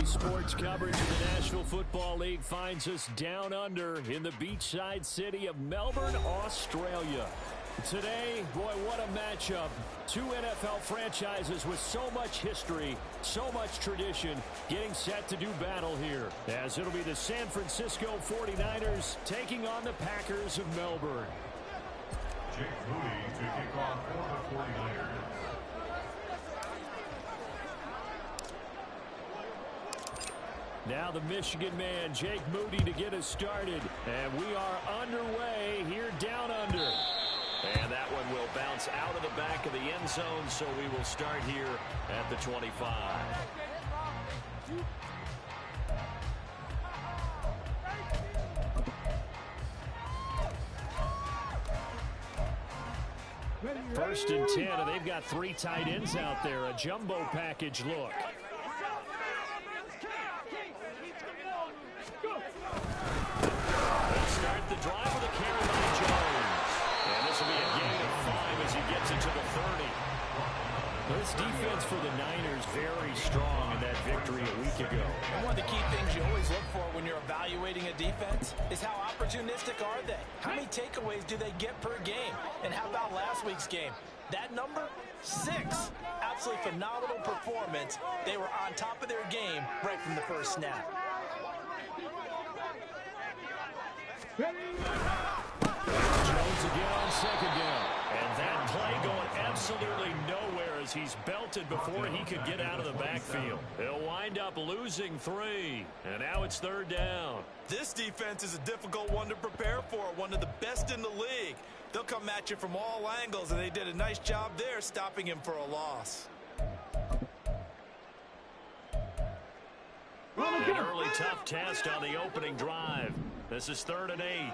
Sports coverage of the National Football League finds us down under in the beachside city of Melbourne, Australia. Today, boy, what a matchup. Two NFL franchises with so much history, so much tradition, getting set to do battle here. As it'll be the San Francisco 49ers taking on the Packers of Melbourne. Jake Moody to kick off for the 49ers. Now the Michigan man, Jake Moody, to get us started. And we are underway here down under. And that one will bounce out of the back of the end zone, so we will start here at the 25. First and 10, and they've got three tight ends out there. A jumbo package look. Let's start the drive with a carry by Jones. And this will be a gain of 5 as he gets into the 30. This defense for the Niners very strong in that victory a week ago. And one of the key things you always look for when you're evaluating a defense is how opportunistic are they? How many takeaways do they get per game? And how about last week's game? That number, 6. Absolutely phenomenal performance. They were on top of their game right from the first snap. Jones again on second down. And that play going absolutely nowhere as he's belted before he could get out of the backfield. They'll wind up losing 3. And now it's third down. This defense is a difficult one to prepare for, one of the best in the league. They'll come at you from all angles, and they did a nice job there stopping him for a loss. An early tough test on the opening drive. This is 3rd and 8.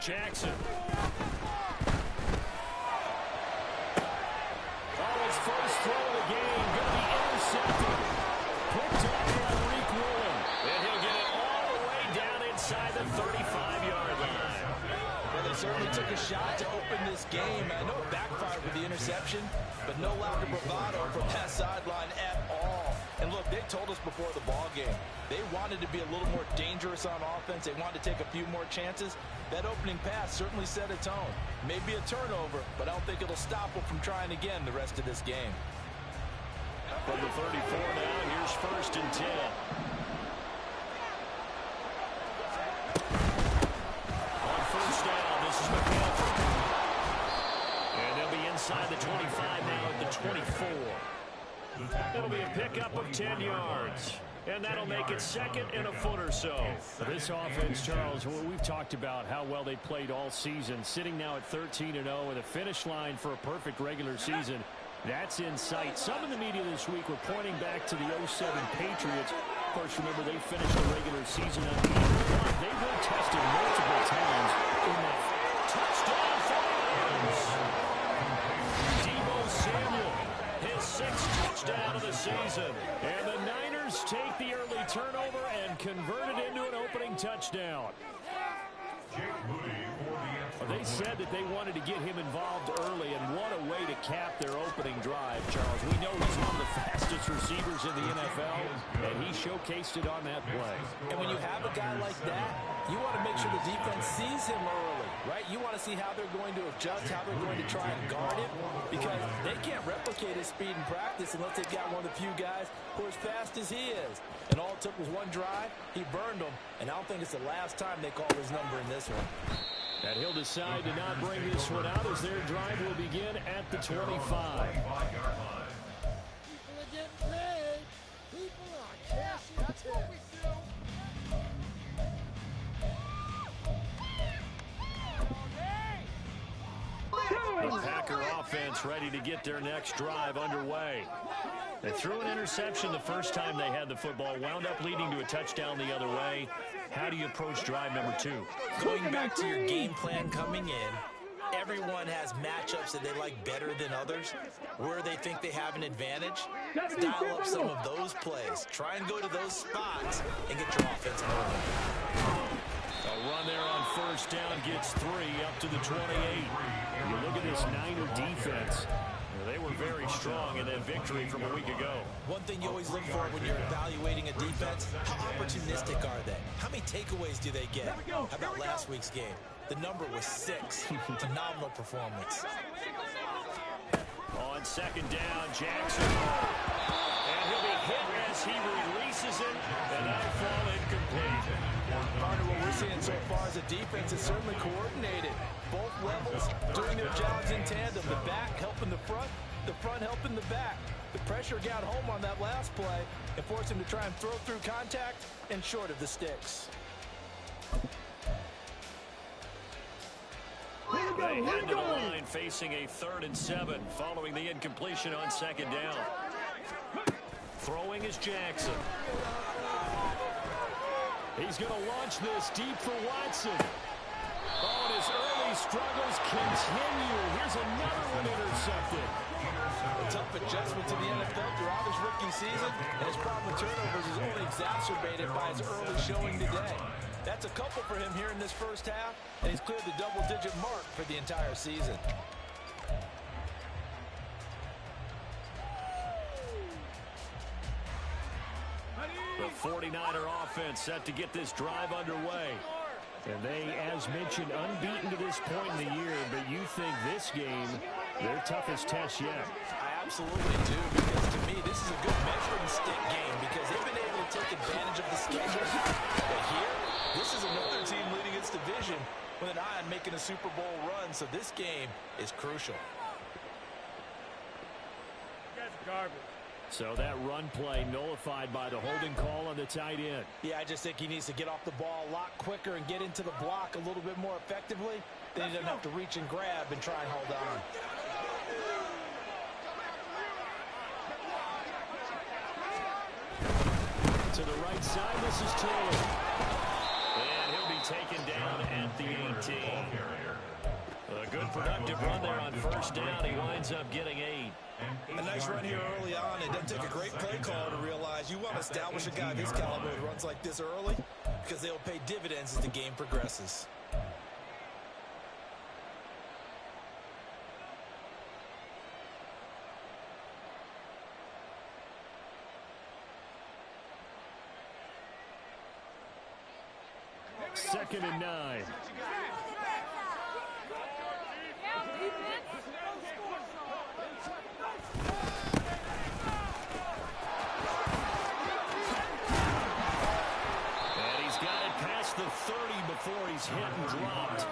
Jackson. Oh, his first throw of the game. Going to be intercepted. Picked up by Rick Woolen. And he'll get it all the way down inside the 35-yard line. Well, they certainly took a shot to open this game. I know it backfired with the interception, but no lack of bravado from that sideline at all. And look, they told us before the ball game, they wanted to be a little more dangerous on offense. They wanted to take a few more chances. That opening pass certainly set a tone. Maybe a turnover, but I don't think it'll stop them from trying again the rest of this game. From the 34 now, here's 1st and 10. On first down, this is McCaffrey. And they'll be inside the 25 now at the 24. It'll be a pickup of 10 yards. And that'll make it 2nd and a foot or so. This offense, Charles, we've talked about how well they played all season. Sitting now at 13-0 and a finish line for a perfect regular season. That's in sight. Some in the media this week were pointing back to the 07 Patriots. Of course, remember, they finished the regular season undefeated, but they were tested multiple times in that touchdown for the Niners. Deebo Samuel, his 6th touchdown of the season. And the Niners take the early turnover and convert it into an opening touchdown. They said that they wanted to get him involved early, and what a way to cap their opening drive, Charles. We know he's one of the fastest receivers in the NFL, and he showcased it on that play. And when you have a guy like that, you want to make sure the defense sees him early, right? You want to see how they're going to adjust, how they're going to try and guard him, because they can't replicate his speed in practice unless they've got one of the few guys who are as fast as he is. And all it took was one drive. He burned them, and I don't think it's the last time they call his number in this one. And he'll decide to not bring this one out as their drive will begin at the 25. People are getting paid. People are cashing. That's what we do. The Packer offense ready to get their next drive underway. They threw an interception the first time they had the football, wound up leading to a touchdown the other way. How do you approach drive number 2? Going back to your game plan coming in, everyone has matchups that they like better than others, where they think they have an advantage. Dial up some of those plays. Try and go to those spots and get your offense moving. A run there on first down gets 3 up to the 28. You look at this Niner defense. They were very strong in that victory from a week ago. One thing you always look for when you're evaluating a defense, how opportunistic are they? How many takeaways do they get? How about last week's game? The number was 6. Phenomenal performance. On second down, Jackson. And he'll be hit as he releases it, and that'll fall incomplete. Partner, what we're seeing so far is a defense is certainly coordinated. Both levels doing their jobs in tandem. The back helping the front helping the back. The pressure got home on that last play and forced him to try and throw through contact and short of the sticks. They head to the line facing a 3rd and 7 following the incompletion on second down. Throwing is Jackson. He's going to launch this deep for Watson. Oh, and his early struggles continue. Here's another one intercepted. A tough adjustment to the NFL throughout his rookie season, and his problem with turnovers is only exacerbated by his early showing today. That's a couple for him here in this first half, and he's cleared the double-digit mark for the entire season. The 49er offense set to get this drive underway. And they, as mentioned, unbeaten to this point in the year, but you think this game, their toughest test yet. I absolutely do, because to me, this is a good measuring stick game because they've been able to take advantage of the schedule. But here, this is another team leading its division with an eye on making a Super Bowl run, so this game is crucial. You guys are garbage. So that run play nullified by the holding call on the tight end. Yeah, I just think he needs to get off the ball a lot quicker and get into the block a little bit more effectively. Then he doesn't have to reach and grab and try and hold on. To the right side, this is Taylor. And he'll be taken down at the 18. A good productive run there on first down. He winds up getting 8. A nice run here early on. It doesn't take a great play call to realize you want to establish a guy of his caliber who runs like this early because they'll pay dividends as the game progresses. Second and 9. The 30 before he's hit and dropped.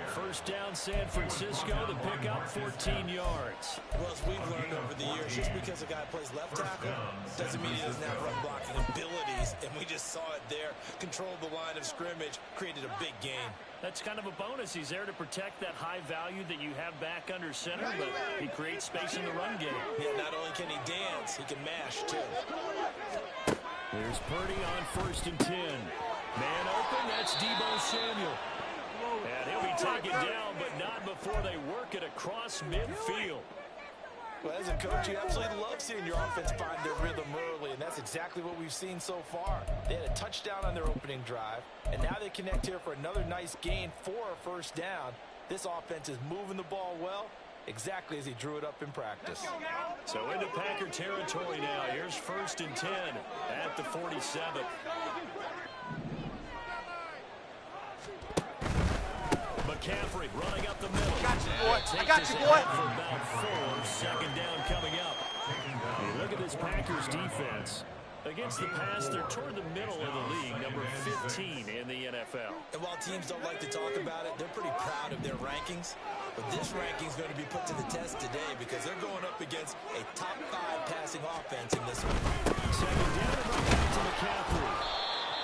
First down, San Francisco. The pickup, 14 yards. Well, as we've learned over the years, just because a guy plays left tackle doesn't mean he doesn't have run blocking abilities. And we just saw it there. Controlled the line of scrimmage, created a big gain. That's kind of a bonus. He's there to protect that high value that you have back under center, but he creates space in the run game. Yeah, not only can he dance, he can mash, too. There's Purdy on 1st and 10. Man open, that's Deebo Samuel. And he'll be taken down, but not before they work it across midfield. Well, as a coach, you absolutely love seeing your offense find their rhythm early, and that's exactly what we've seen so far. They had a touchdown on their opening drive, and now they connect here for another nice gain for a first down. This offense is moving the ball well, exactly as he drew it up in practice. So into Packer territory now. Here's 1st and 10 at the 47. McCaffrey running up the middle. I got you, boy. I got you, boy. For about 4. Second down coming up. Hey, look at this Packers defense. Against the pass, they're toward the middle of the league, number 15 in the NFL. And while teams don't like to talk about it, they're pretty proud of their rankings. But this ranking is going to be put to the test today because they're going up against a top 5 passing offense in this one. Second down and back to McCaffrey.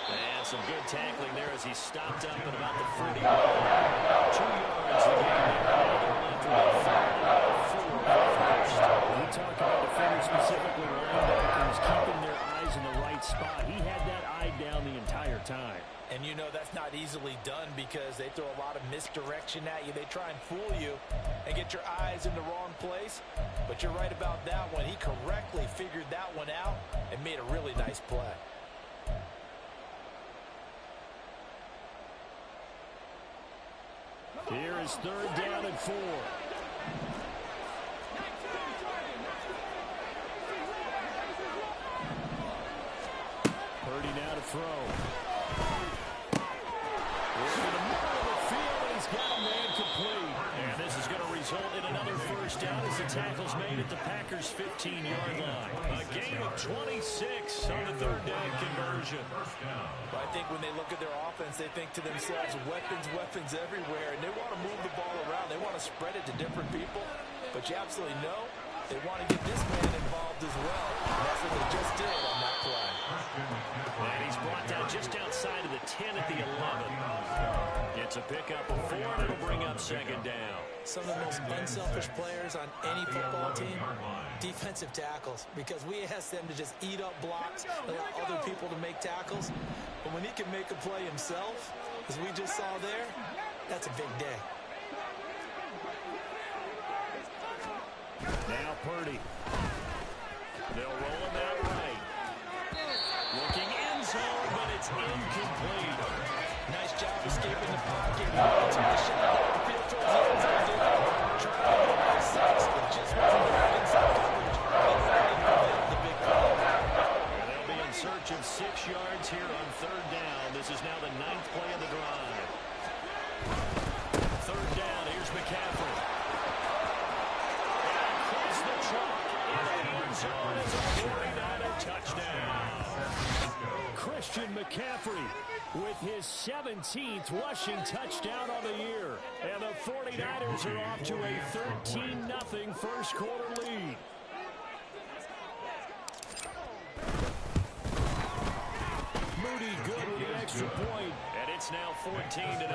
And some good tackling there as he stopped up at about the 40. 2 yards the game there. They're left with 4 first. We talk about defenders, specifically linebackers, keeping their eyes in the right spot. He had that eye down the entire time. And you know that's not easily done because they throw a lot of misdirection at you. They try and fool you and get your eyes in the wrong place. But you're right about that one. He correctly figured that one out and made a really nice play. Here is 3rd down and 4. throw. In the middle of the field, and he's got a man complete. And this is going to result in another first down as the tackle's made at the Packers' 15-yard line. A gain of 26 on the third down conversion. I think when they look at their offense, they think to themselves, weapons everywhere, and they want to move the ball around. They want to spread it to different people, but you absolutely know they want to get this man involved as well. And that's what they just did on that play. And he's brought down just outside of the 10 at the 11. It's a pickup of 4, and it'll bring up second down. Some of the most unselfish players on any football team, defensive tackles, because we ask them to just eat up blocks, allow other people to make tackles. But when he can make a play himself, as we just saw there, that's a big day. Now Purdy. They'll roll him out right. Looking end zone, but it's incomplete. Nice job escaping the pocket. Took the shot down the field towards the end zone. Trying to get by 6, but just wasn't enough inside coverage. The big play. And they'll be in search of 6 yards here on third down. This is now the 9th play of the drive. Third down, here's McCaffrey. Across the truck in the end zone is a 49er touchdown. Christian McCaffrey with his 17th rushing touchdown on the year. And the 49ers are off to a 13-0 first quarter lead. Moody good with the extra point. And it's now 14-0.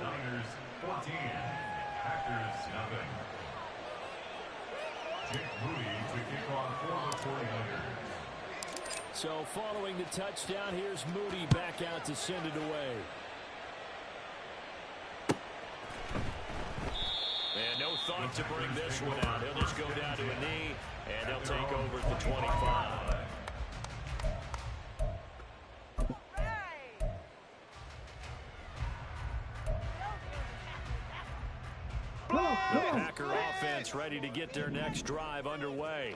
Niners 14, Packers nothing. Jake Moody to kick off for the 49ers. So following the touchdown, here's Moody back out to send it away. And no thought to bring this one out. He'll just go down to a knee, and they'll take over at the 25. The Packer offense ready to get their next drive underway.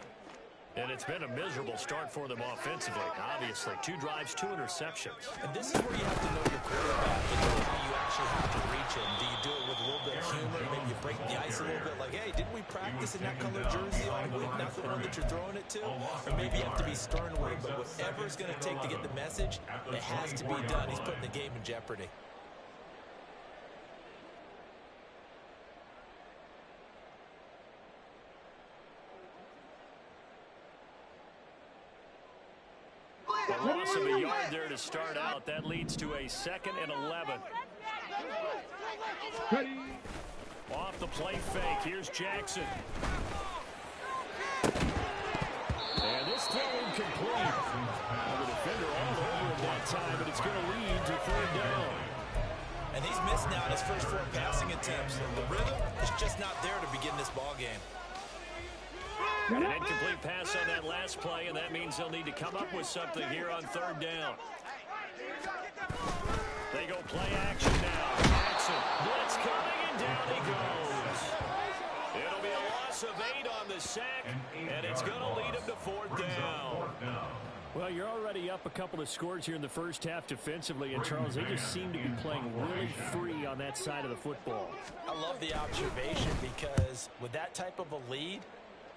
And it's been a miserable start for them offensively. Obviously, 2 drives, 2 interceptions. And this is where you have to know your quarterback and know how you actually have to reach him. Do you do it with a little bit of humor? Maybe you break the ice a little bit like, hey, didn't we practice in that color jersey all week? Not the one that you're throwing it to? Or maybe you have to be stern with it. But whatever it's going to take to get the message, it has to be done. He's putting the game in jeopardy. A loss of a yard there to start out. That leads to a 2nd and 11. Off the play fake. Here's Jackson. And this throw incomplete. The defender all over it that time, but it's going to lead to third down. And he's missed now in his first 4 passing attempts. The rhythm is just not there to begin this ball game. An incomplete pass on that last play, and that means they'll need to come up with something here on third down. They go play action now. Jackson, blitz coming, and down he goes. It'll be a loss of 8 on the sack, and it's going to lead him to 4th down. Well, you're already up a couple of scores here in the first half defensively, and Charles, they just seem to be playing really free on that side of the football. I love the observation because with that type of a lead,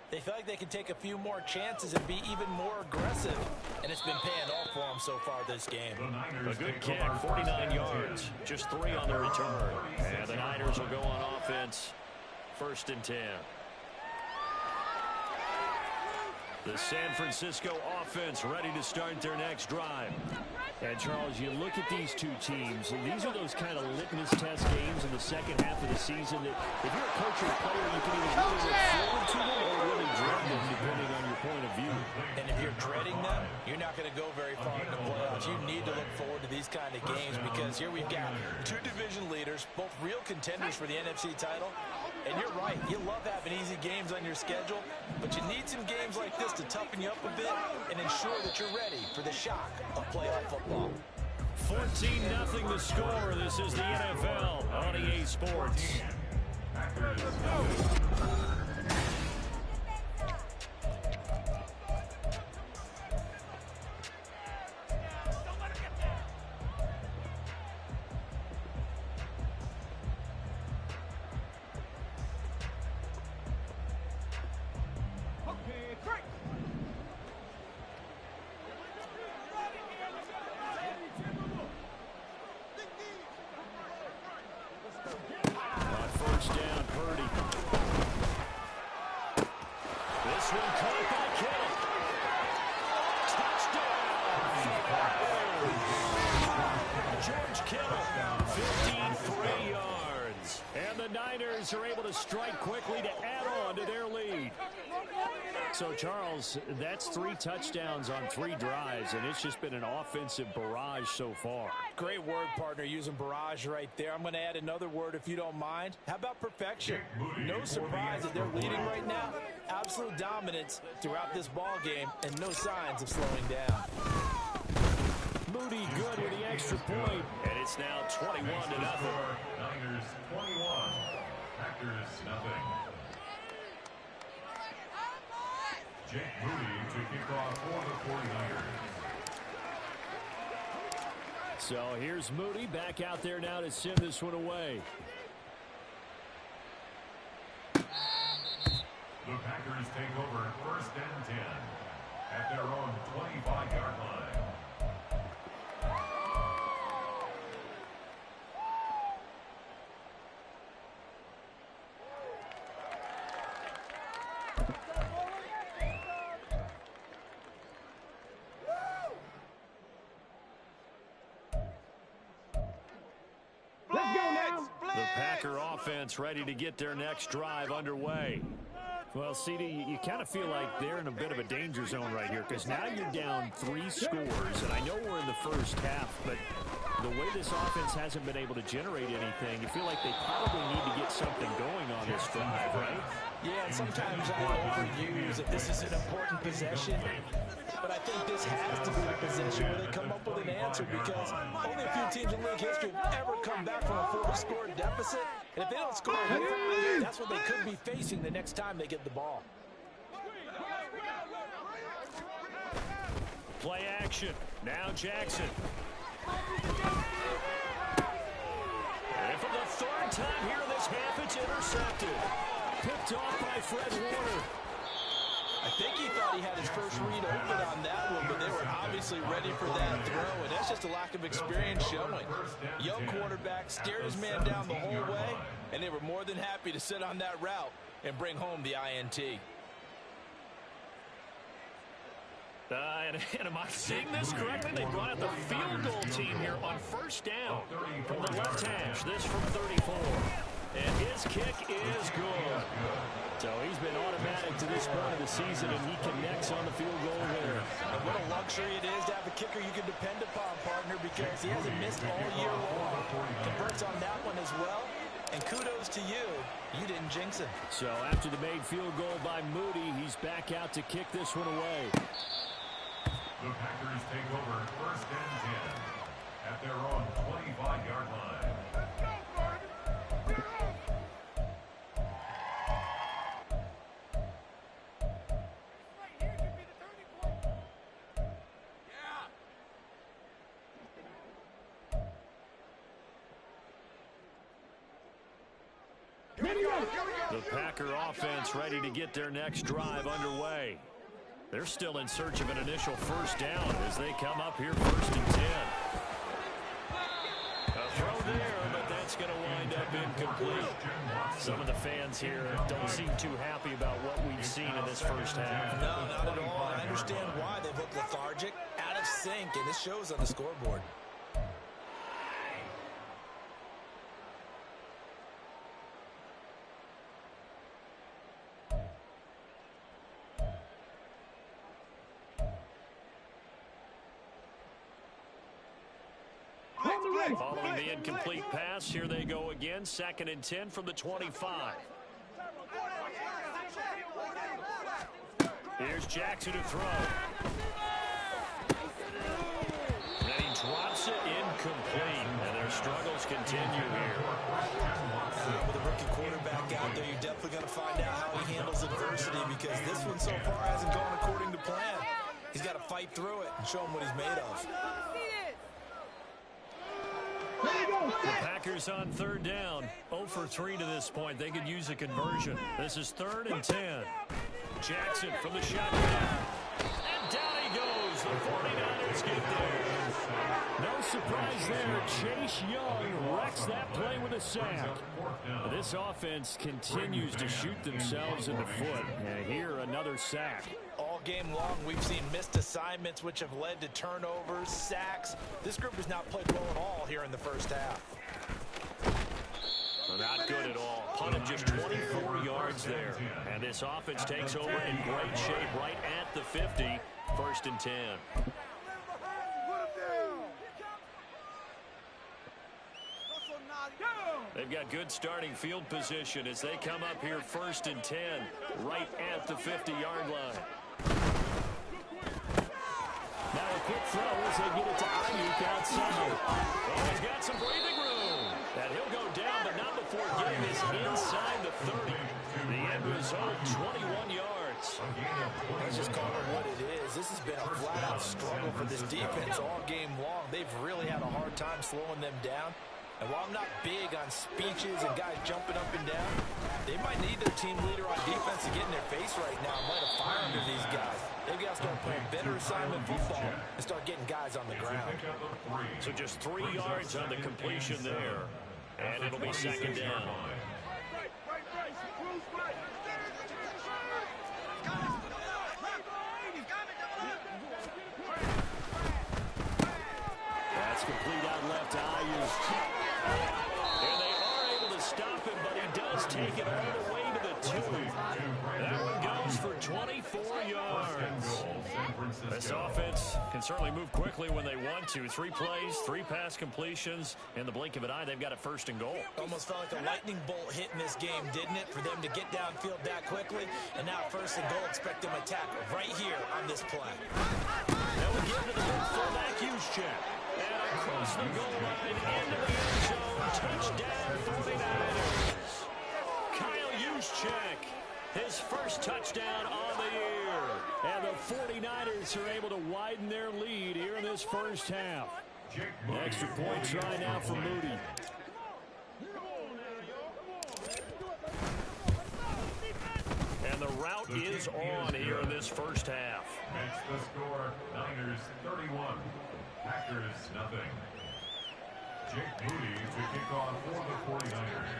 they feel like they can take a few more chances and be even more aggressive, and it's been paying off for them so far this game. A good kick, 49 yards, just 3 on the return. And the Niners will go on offense, 1st and 10. The San Francisco offense ready to start their next drive. And, Charles, you look at these two teams, and these are those kind of litmus test games in the second half of the season that if you're a coach or a player, you can either really look forward to them or really dread them, depending on your point of view. And if you're dreading them, you're not going to go very far in the playoffs. You need to look forward to these kind of games because here we've got 2 division leaders, both real contenders for the NFC title. And you're right, you love having easy games on your schedule, but you need some games like this to toughen you up a bit and ensure that you're ready for the shock of playoff football. 14-0 the score. This is the NFL on EA Sports. On first down, Purdy. This one caught by Kittle. Touchdown! George Kittle, 53 yards. And the Niners are able to strike quickly to add on to their lead. So, Charles, that's 3 touchdowns on 3 drives, and it's just been an offensive barrage so far. Great word, partner, using barrage right there. I'm going to add another word if you don't mind. How about perfection? No surprise that they're leading right now. Absolute dominance throughout this ball game and no signs of slowing down. Moody good with the extra point, and it's now 21-0. Niners 21, Packers nothing. Jake Moody to kick off for the 49ers. So here's Moody back out there now to send this one away. The Packers take over first and 10 at their own 25-yard line. Offense ready to get their next drive underway. Well, CD, you kind of feel like they're in a bit of a danger zone right here because now you're down 3 scores, and I know we're in the first half, but the way this offense hasn't been able to generate anything, you feel like they probably need to get something going on this drive, right? Yeah, and sometimes I overuse that this is an important possession, but I think this has to be the possession where they come up with an answer because only a few teams in league history have ever come back from a 40-score deficit. And if they don't score, that's what they could be facing the next time they get the ball. Play action. Now Jackson. And for the 3rd time here in this half, it's intercepted. Picked off by Fred Warner. I think he thought he had his first read open on that one, but they were obviously ready for that throw, and that's just a lack of experience showing. Young quarterback stared his man down the whole way, and they were more than happy to sit on that route and bring home the INT. And am I seeing this correctly? They brought out the field goal team here on first down from the left hash. This from 34. And his kick is good. So he's been automatic to this point of the season, and he connects on the field goal there. And what a luxury it is to have a kicker you can depend upon, partner, because he hasn't missed all year long. Converts on that one as well. And kudos to you. You didn't jinx him. So after the made field goal by Moody, he's back out to kick this one away. The Packers take over first and 10 at their own 25-yard line. The Packer offense ready to get their next drive underway. They're still in search of an initial first down as they come up here first and 10. A throw there, but that's going to wind up incomplete. Some of the fans here don't seem too happy about what we've seen in this first half. No, not at all. I understand why they've looked lethargic, out of sync, and this shows on the scoreboard. Following the incomplete pass, here they go again. 2nd and 10 from the 25. Here's Jackson to throw. And he drops it incomplete. And their struggles continue here. With a rookie quarterback out there, you're definitely going to find out how he handles adversity because this one so far hasn't gone according to plan. He's got to fight through it and show him what he's made of. The Packers on 3rd down. 0 for 3 to this point. They could use a conversion. This is 3rd and 10. Jackson from the shotgun. And down he goes. The 49ers get there. No surprise there. Chase Young deflects that play with a sack. This offense continues to shoot themselves in the foot. And here, another sack. All game long, we've seen missed assignments, which have led to turnovers, sacks. This group has not played well at all here in the first half. Not good at all. Punted just 24 yards there. And this offense takes over in great shape right at the 50. 1st and 10. They've got good starting field position as they come up here 1st and 10 right at the 50-yard line. Now a quick throw as they get it to Ayuk outside. Oh, he's got some breathing room. And he'll go down, but not before getting this inside the 30. The end result, 21 yards. Let's just call it what it is. This has been a flat-out struggle for this defense all game long. They've really had a hard time slowing them down. And while I'm not big on speeches and guys jumping up and down, they might need their team leader on defense to get in their face right now and light a fire under these guys. They've got to start playing better assignment football and start getting guys on the ground. So just 3 yards on the completion there. And it'll be 2nd down. That's complete out left to Ayuk. And they are able to stop him, but he does take it all the way to the 2. That one goes for 24 yards. This offense can certainly move quickly when they want to. 3 plays, 3 pass completions. In the blink of an eye, they've got a 1st and goal. Almost felt like a lightning bolt hit in this game, didn't it? For them to get downfield that quickly. And now 1st and goal, expect them to attack right here on this play. Now we get to the big fullback Juszczyk. And across the goal line into the end zone. Touchdown 49ers. Kyle Juszczyk, his 1st touchdown on the year. And the 49ers are able to widen their lead here in this 1st half. Extra point try now for Moody. And the route is on here in this 1st half. That's the score. Niners 31. Packers nothing. Jake Moody to kick off for the 49ers.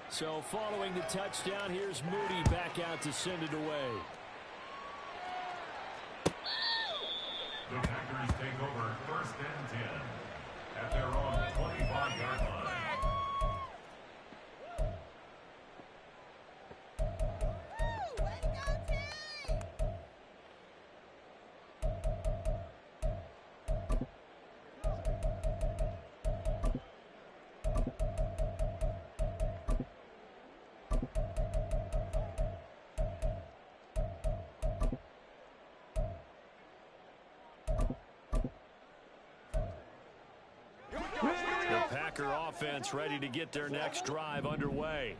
So following the touchdown, here's Moody back out to send it away. The Packers take over 1st and 10 at their own 25-yard line. Offense ready to get their next drive underway.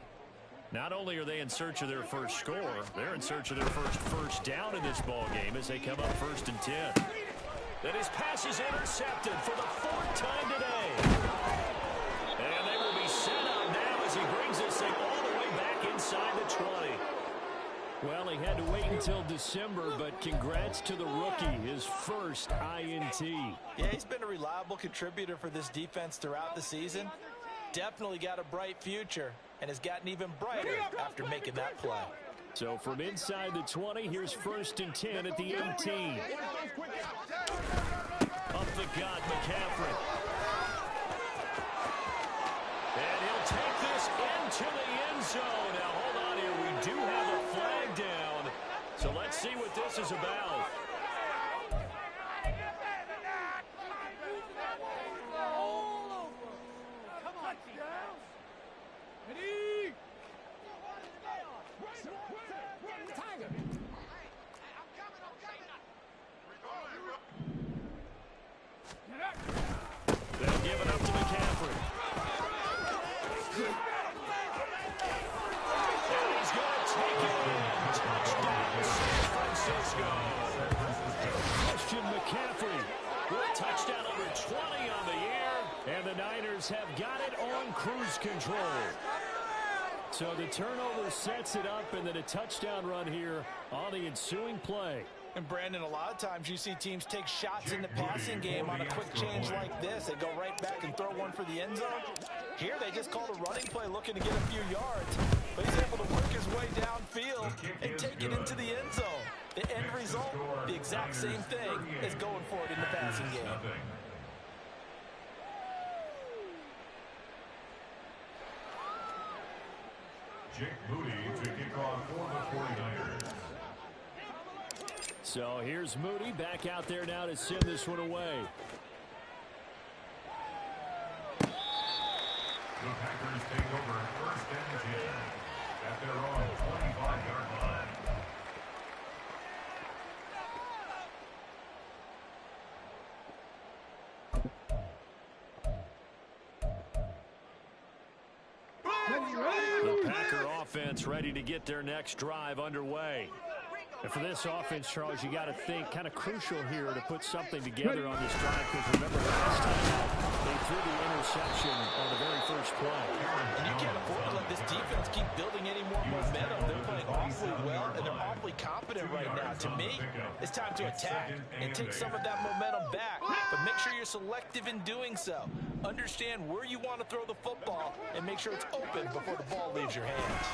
Not only are they in search of their 1st score, they're in search of their first down in this ball game as they come up 1st and 10. Then his pass is intercepted for the 4th time today. And they will be set up now as he brings this thing all the way back inside the 20. Well, he had to wait until December, but congrats to the rookie, his 1st INT. Yeah, he's been a reliable contributor for this defense throughout the season. Definitely got a bright future and has gotten even brighter after making that play. So from inside the 20, here's 1st and 10 at the 18. Up the gut, McCaffrey. And he'll take this into the end zone. Now, hold on here. We do have a flag down. So let's see what this is about. They'll give it up to McCaffrey. And he's going to take it in. Touchdown, San Francisco. Christian McCaffrey with a touchdown over 20 on the year. And the Niners have got it on cruise control. So the turnover sets it up, and then a touchdown run here on the ensuing play. And Brandon, a lot of times you see teams take shots in the passing game on a quick change like this. They go right back and throw one for the end zone. Here they just called a running play looking to get a few yards. But he's able to work his way downfield and take it into the end zone. The end result, the exact same thing as going for it in the passing game. Jake Moody to kick off for the 49ers. So here's Moody back out there now to send this one away. The Packers take over first and 10 at their own 25-yard line. The Packer offense ready to get their next drive underway. And for this offense, Charles, you got to think kind of crucial here to put something together on this drive, because remember last time they threw the interception on the very first play. And you can't afford to let this defense keep building any more momentum. They're playing awfully well, and they're awfully confident right now. To me, it's time to attack and take some of that momentum back. But make sure you're selective in doing so. Understand where you want to throw the football and make sure it's open before the ball leaves your hands.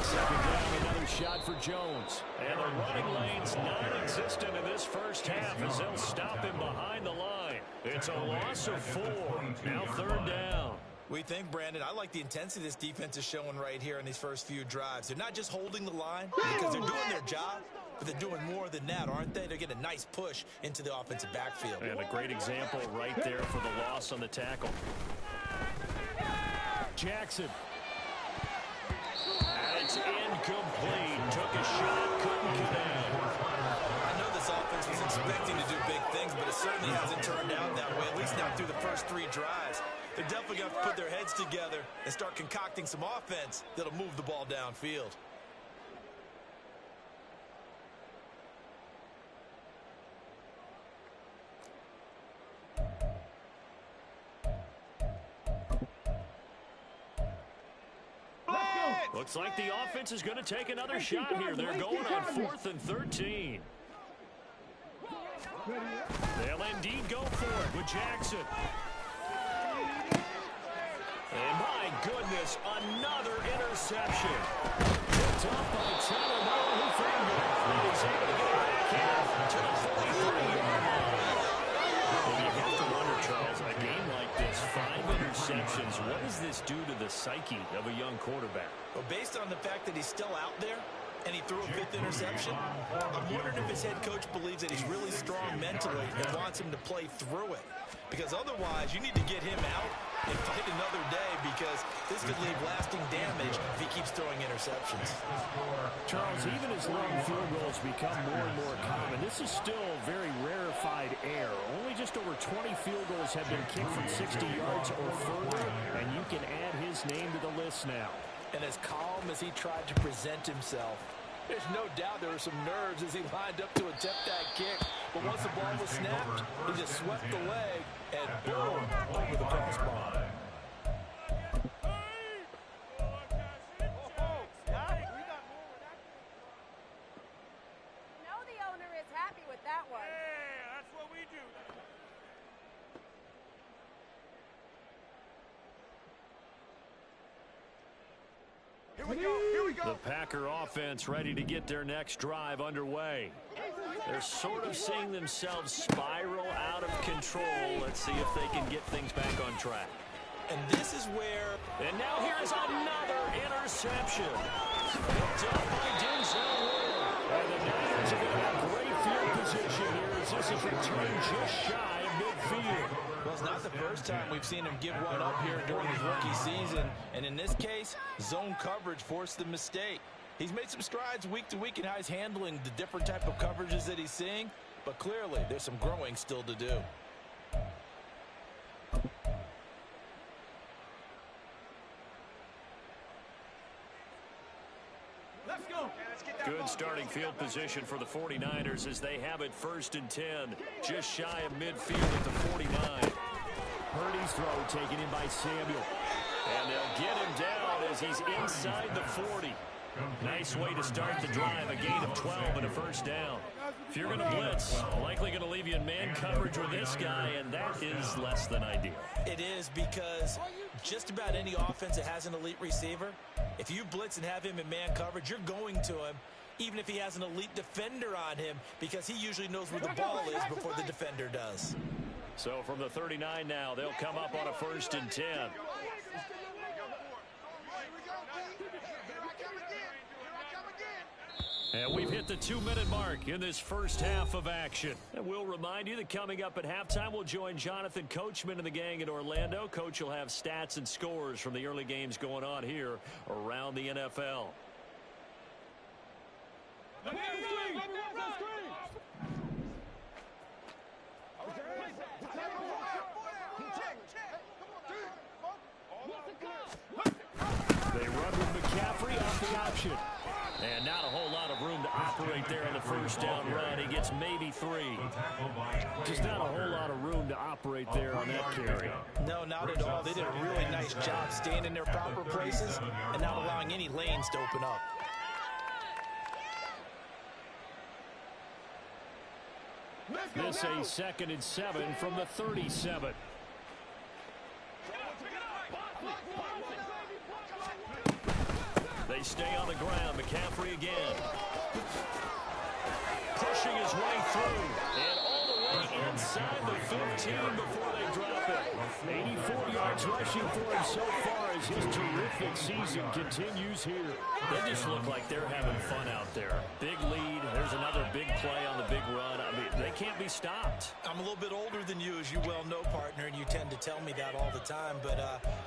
Second down, another shot for Jones. And the running lane's non-existent in this first half as they'll stop him behind the line. It's a loss of 4. Now third down. We think, Brandon, I like the intensity this defense is showing right here in these first few drives. They're not just holding the line because they're doing their job, but they're doing more than that, aren't they? They're getting a nice push into the offensive backfield. And a great example right there for the loss on the tackle. Jackson. And it's incomplete. Took a shot, couldn't connect. I know this offense was expecting to do big things, but it certainly hasn't turned out that way, at least not through the first 3 drives. They're definitely going to put their heads together and start concocting some offense that'll move the ball downfield. Looks like the offense is going to take another shot here. They're going on 4th and 13. They'll indeed go for it with Jackson. And my goodness, another interception. Picked up by Taylor, who fingered. And he's able to get it back here to the 43-yard line. And you have to wonder, Charles, a game like this, 5 interceptions, what does this do to the psyche of a young quarterback? Well, based on the fact that he's still out there and he threw a 5th interception, I'm wondering if his head coach believes that he's really strong mentally and wants him to play through it. Because otherwise, you need to get him out and fight another day, because this could leave lasting damage if he keeps throwing interceptions. Charles, even as long field goals become more and more common, this is still very rarefied air. Only just over 20 field goals have been kicked from 60 yards or further, and you can add his name to the list now. And as calm as he tried to present himself, there's no doubt there were some nerves as he lined up to attempt that kick. But once the ball was snapped, he just swept the leg and boom, over the crossbar. The owner is happy with that one. Yeah, that's what we do. Here we go, here we go. The Packer offense ready to get their next drive underway. They're sort of seeing themselves spiral out of control. Let's see if they can get things back on track. And this is where... And now here's another interception. Picked up by Denzel Ward. And the Niners are going to have great field position here as this is returned just shy of midfield. Well, it's not the first time we've seen him give one up here during his rookie season. And in this case, zone coverage forced the mistake. He's made some strides week to week in how he's handling the different type of coverages that he's seeing. But clearly, there's some growing still to do. Let's go. Good starting field position for the 49ers as they have it 1st and 10. Just shy of midfield at the 49. Purdy's throw taken in by Samuel. And they'll get him down as he's inside the 40. Nice way to start the drive, a gain of 12 and a first down. If you're going to blitz, likely going to leave you in man coverage with this guy, and that is less than ideal. It is, because just about any offense that has an elite receiver, if you blitz and have him in man coverage, you're going to him, even if he has an elite defender on him, because he usually knows where the ball is before the defender does. So from the 39 now, they'll come up on a 1st and 10. And we've hit the 2-minute mark in this first half of action. And we'll remind you that coming up at halftime, we'll join Jonathan Coachman and the gang in Orlando. Coach will have stats and scores from the early games going on here around the NFL. They run with McCaffrey off the option. And not a whole lot of room to operate there on the first down run. He gets maybe 3. Just not a whole lot of room to operate there on that carry. No, not at all. They did a really nice job staying in their proper places and not allowing any lanes to open up. This a 2nd and 7 from the 37. They stay on the ground. McCaffrey again. Pushing his way through. And all the way inside the 15 before they drop it. 84 yards rushing for him so far as his terrific season continues here. They just look like they're having fun out there. Big lead. There's another big play on the big run. I mean, they can't be stopped. I'm a little bit older than you, as you well know, partner, and you tend to tell me that all the time. But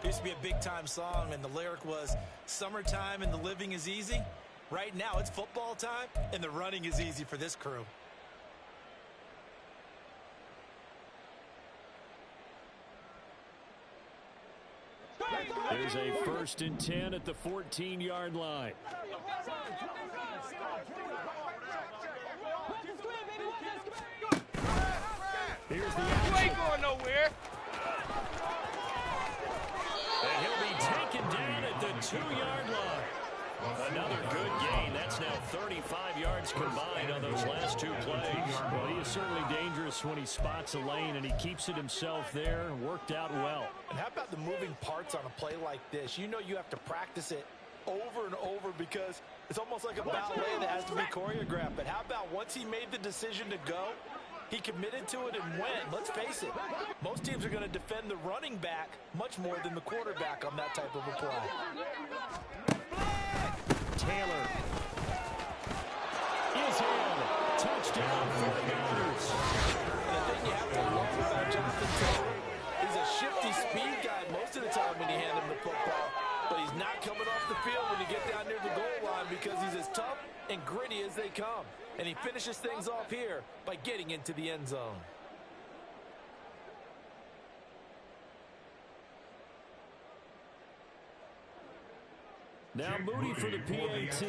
it used to be a big-time song, and the lyric was, "Summertime and the living is easy." Right now, it's football time, and the running is easy for this crew. There's a 1st and 10 at the 14-yard line. Here's the action. You ain't going nowhere. And he'll be taken down at the 2-yard line. Another good gain. That's now 35 yards combined on those last 2 plays. Well, he is certainly dangerous when he spots a lane, and he keeps it himself there. Worked out well. And how about the moving parts on a play like this? You know you have to practice it over and over because it's almost like a ballet that has to be choreographed. But how about once he made the decision to go, he committed to it and went. Let's face it, most teams are going to defend the running back much more than the quarterback on that type of a play. Taylor is in. Touchdown for the Niners. The thing you have to love about Jonathan Taylor, he's a shifty speed guy most of the time when you hand him the football, but he's not coming off the field when you get down near the goal line because he's as tough and gritty as they come. And he finishes things off here by getting into the end zone. Now Moody for the PAT.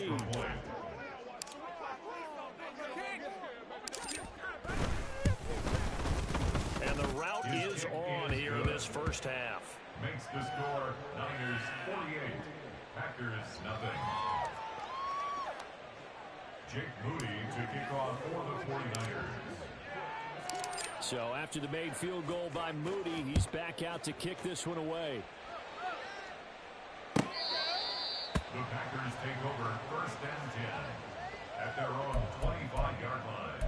And the route is on here in this first half. Makes the score Niners 48, Packers nothing. Jake Moody to kick off for the 49ers. So after the made field goal by Moody, he's back out to kick this one away. The Packers take over 1st and 10 at their own 25-yard line.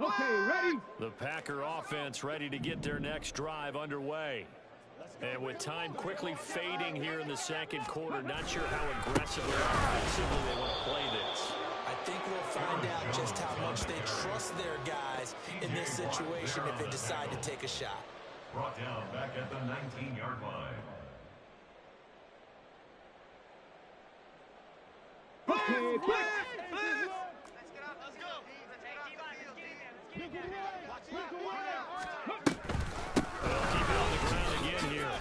Okay, ready? The Packer offense ready to get their next drive underway. And with time quickly fading here in the second quarter, not sure how aggressively or offensively they want to play this. I think we'll find out just how much they trust their guys in this situation if they decide to take a shot. Brought down back at the 19-yard line. Okay, Let's get up, let's go. They'll keep it on the ground again here.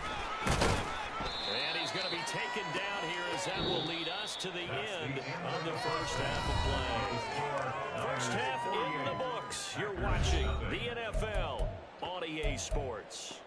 And he's going to be taken down here as that will lead us to the end of the first half of play. First half in the books. You're watching the NFL on EA Sports.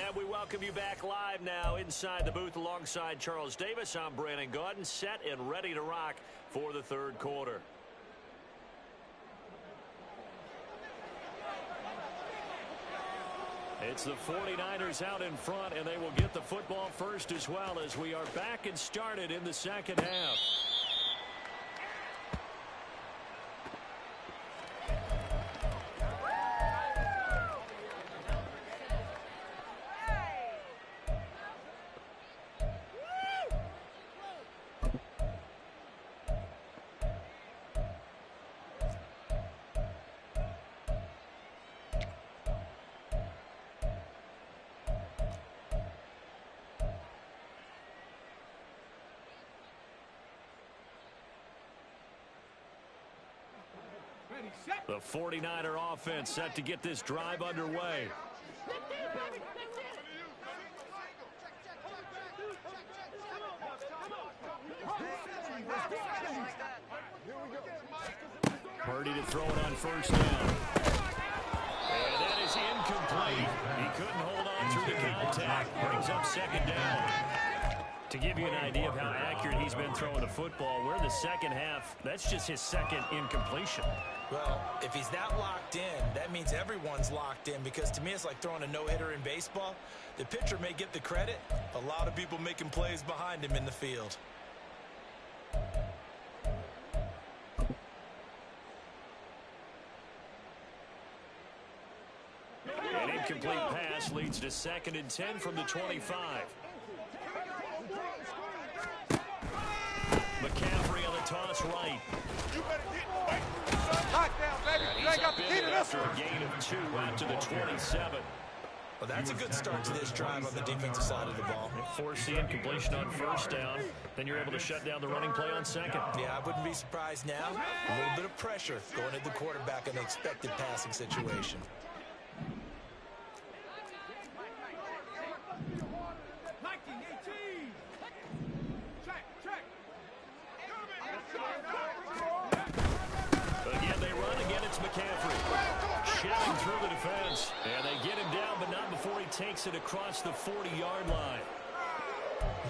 And we welcome you back live now inside the booth alongside Charles Davis. I'm Brandon Gaudin, set and ready to rock for the third quarter. It's the 49ers out in front, and they will get the football first as well as we are back and started in the second half. The 49er offense set to get this drive underway. Purdy to throw it on first down. And that is incomplete. He couldn't hold on through the contact. Brings up second down. To give you an idea of how accurate he's been throwing the football, we're in the second half. That's just his second incompletion. Well, if he's that locked in, that means everyone's locked in, because to me it's like throwing a no-hitter in baseball. The pitcher may get the credit, a lot of people making plays behind him in the field. An incomplete pass leads to 2nd and 10 from the 25. McCaffrey on the toss right. He's up in it after a gain of 2 out to the 27. Well, that's a good start to this drive on the defensive side of the ball. Force the incompletion on first down. Then you're able to shut down the running play on second. Yeah, I wouldn't be surprised now. A little bit of pressure going at the quarterback in an expected passing situation. Again, they run. Again, it's McCaffrey. Shelling through the defense. And they get him down, but not before he takes it across the 40-yard line.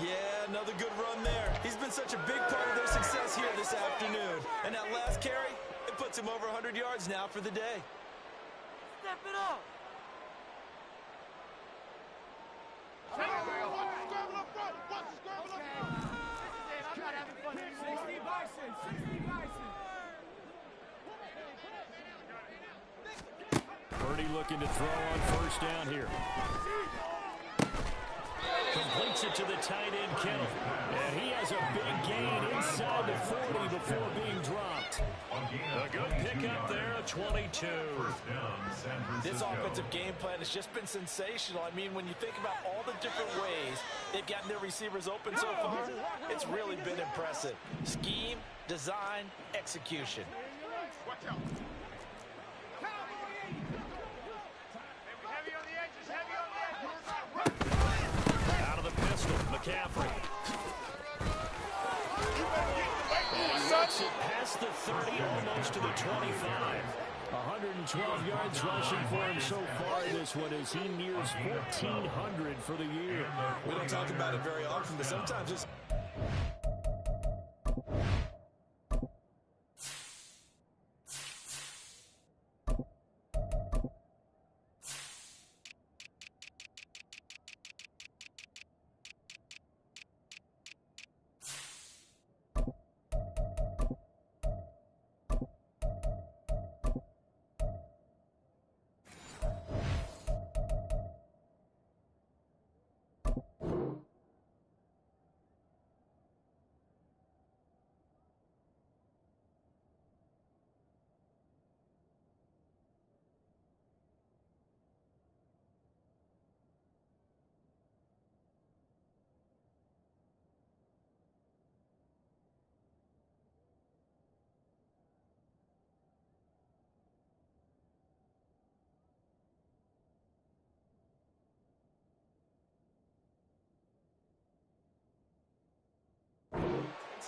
Yeah, another good run there. He's been such a big part of their success here this afternoon. And that last carry, it puts him over 100 yards now for the day. Step it up. Purdy looking to throw on first down here. Completes it to the tight end, Kittle. And he has a big gain inside the 40 before being dropped. A good pickup there, a 22. This offensive game plan has just been sensational. I mean, when you think about all the different ways they've gotten their receivers open so far, it's really been impressive. Scheme, design, execution. Watch out. Heavy on the edges, heavy on the edges. Out of the pistol, McCaffrey. And he makes it past the 30, almost to the 25. 112 yards rushing for him so far in this one as he nears 1,400 for the year. We don't talk about it very often, but sometimes it's...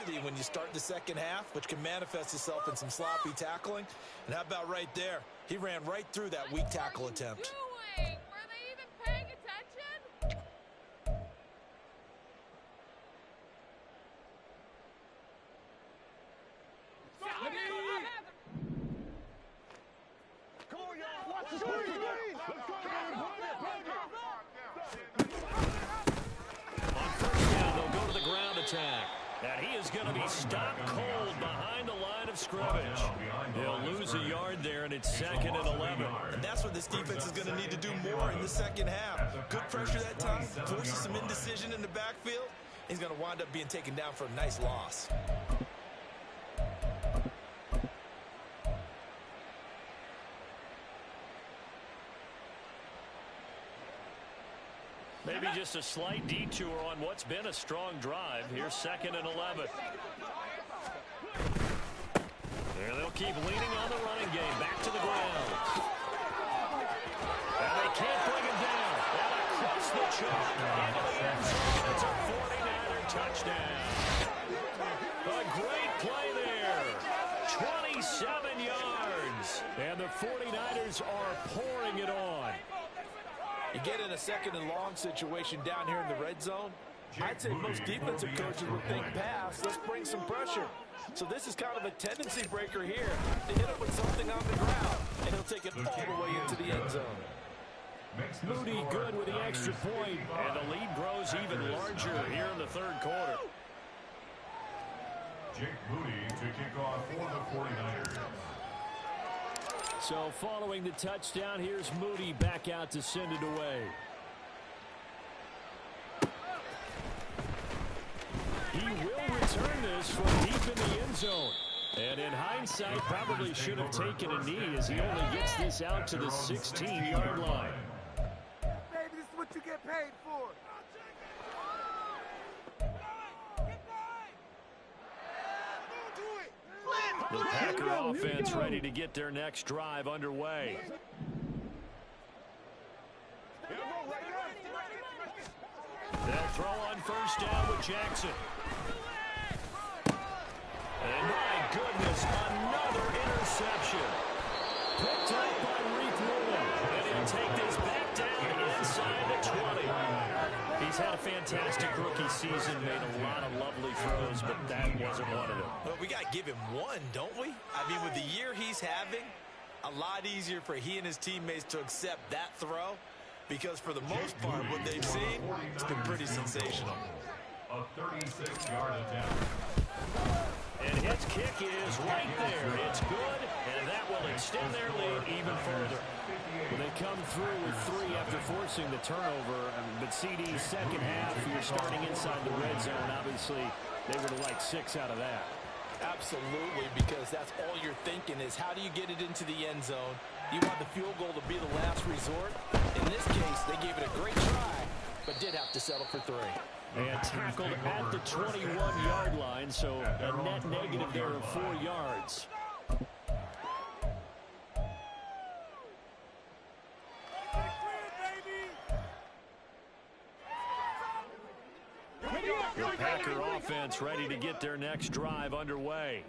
ability when you start the second half, which can manifest itself in some sloppy tackling. And how about right there? He ran right through that weak tackle attempt. Were they even paying attention? Come on, y'all. Watch the screen. Let's go. On first down, they'll go to the ground attack. And he is going to be stopped cold behind the line of scrimmage. They'll lose a yard there, and it's 2nd and 11. And that's what this defense is going to need to do more in the second half. Good pressure that time, forces some indecision in the backfield. He's going to wind up being taken down for a nice loss. Maybe just a slight detour on what's been a strong drive. Here's 2nd and 11. There they'll keep leaning on the running game. Back to the ground. And they can't bring him down. And across the chalk into the end zone. It's a 49er touchdown. A great play there. 27 yards. And the 49ers are pouring it on. You get in a 2nd and long situation down here in the red zone, I'd say most defensive coaches would think pass, let's bring some pressure. So this is kind of a tendency breaker here to hit him with something on the ground, and he'll take it all the way into the end zone. Moody good with the extra point, and the lead grows even larger here in the 3rd quarter. Jake Moody to kick off for the 49ers. So following the touchdown, here's Moody back out to send it away. He will return this from deep in the end zone. And in hindsight, probably should have taken a knee as he only gets this out to the 16-yard line. Baby, this is what you get paid for. The Packer offense ready to get their next drive underway. They'll throw on first down with Jackson. And my goodness, another interception. Picked up by Reith Wilson. And he'll take this back down inside the 20. He's had a fantastic rookie season, made a lot of lovely throws, but that wasn't one of them. Well, we got to give him one, don't we? I mean, with the year he's having, a lot easier for he and his teammates to accept that throw, because for the most part, what they've seen, it's been pretty sensational. A 36-yard attempt. And his kick is right there. It's good, and that will extend their lead even further. Well, they come through with 3 after forcing the turnover. But CD's second half, you're starting inside the red zone. Obviously, they would have liked 6 out of that. Absolutely, because that's all you're thinking is how do you get it into the end zone? You want the field goal to be the last resort. In this case, they gave it a great try, but did have to settle for 3. And tackled at the 21-yard line, so a net negative there of 4 yards. The Packer offense ready to get their next drive underway.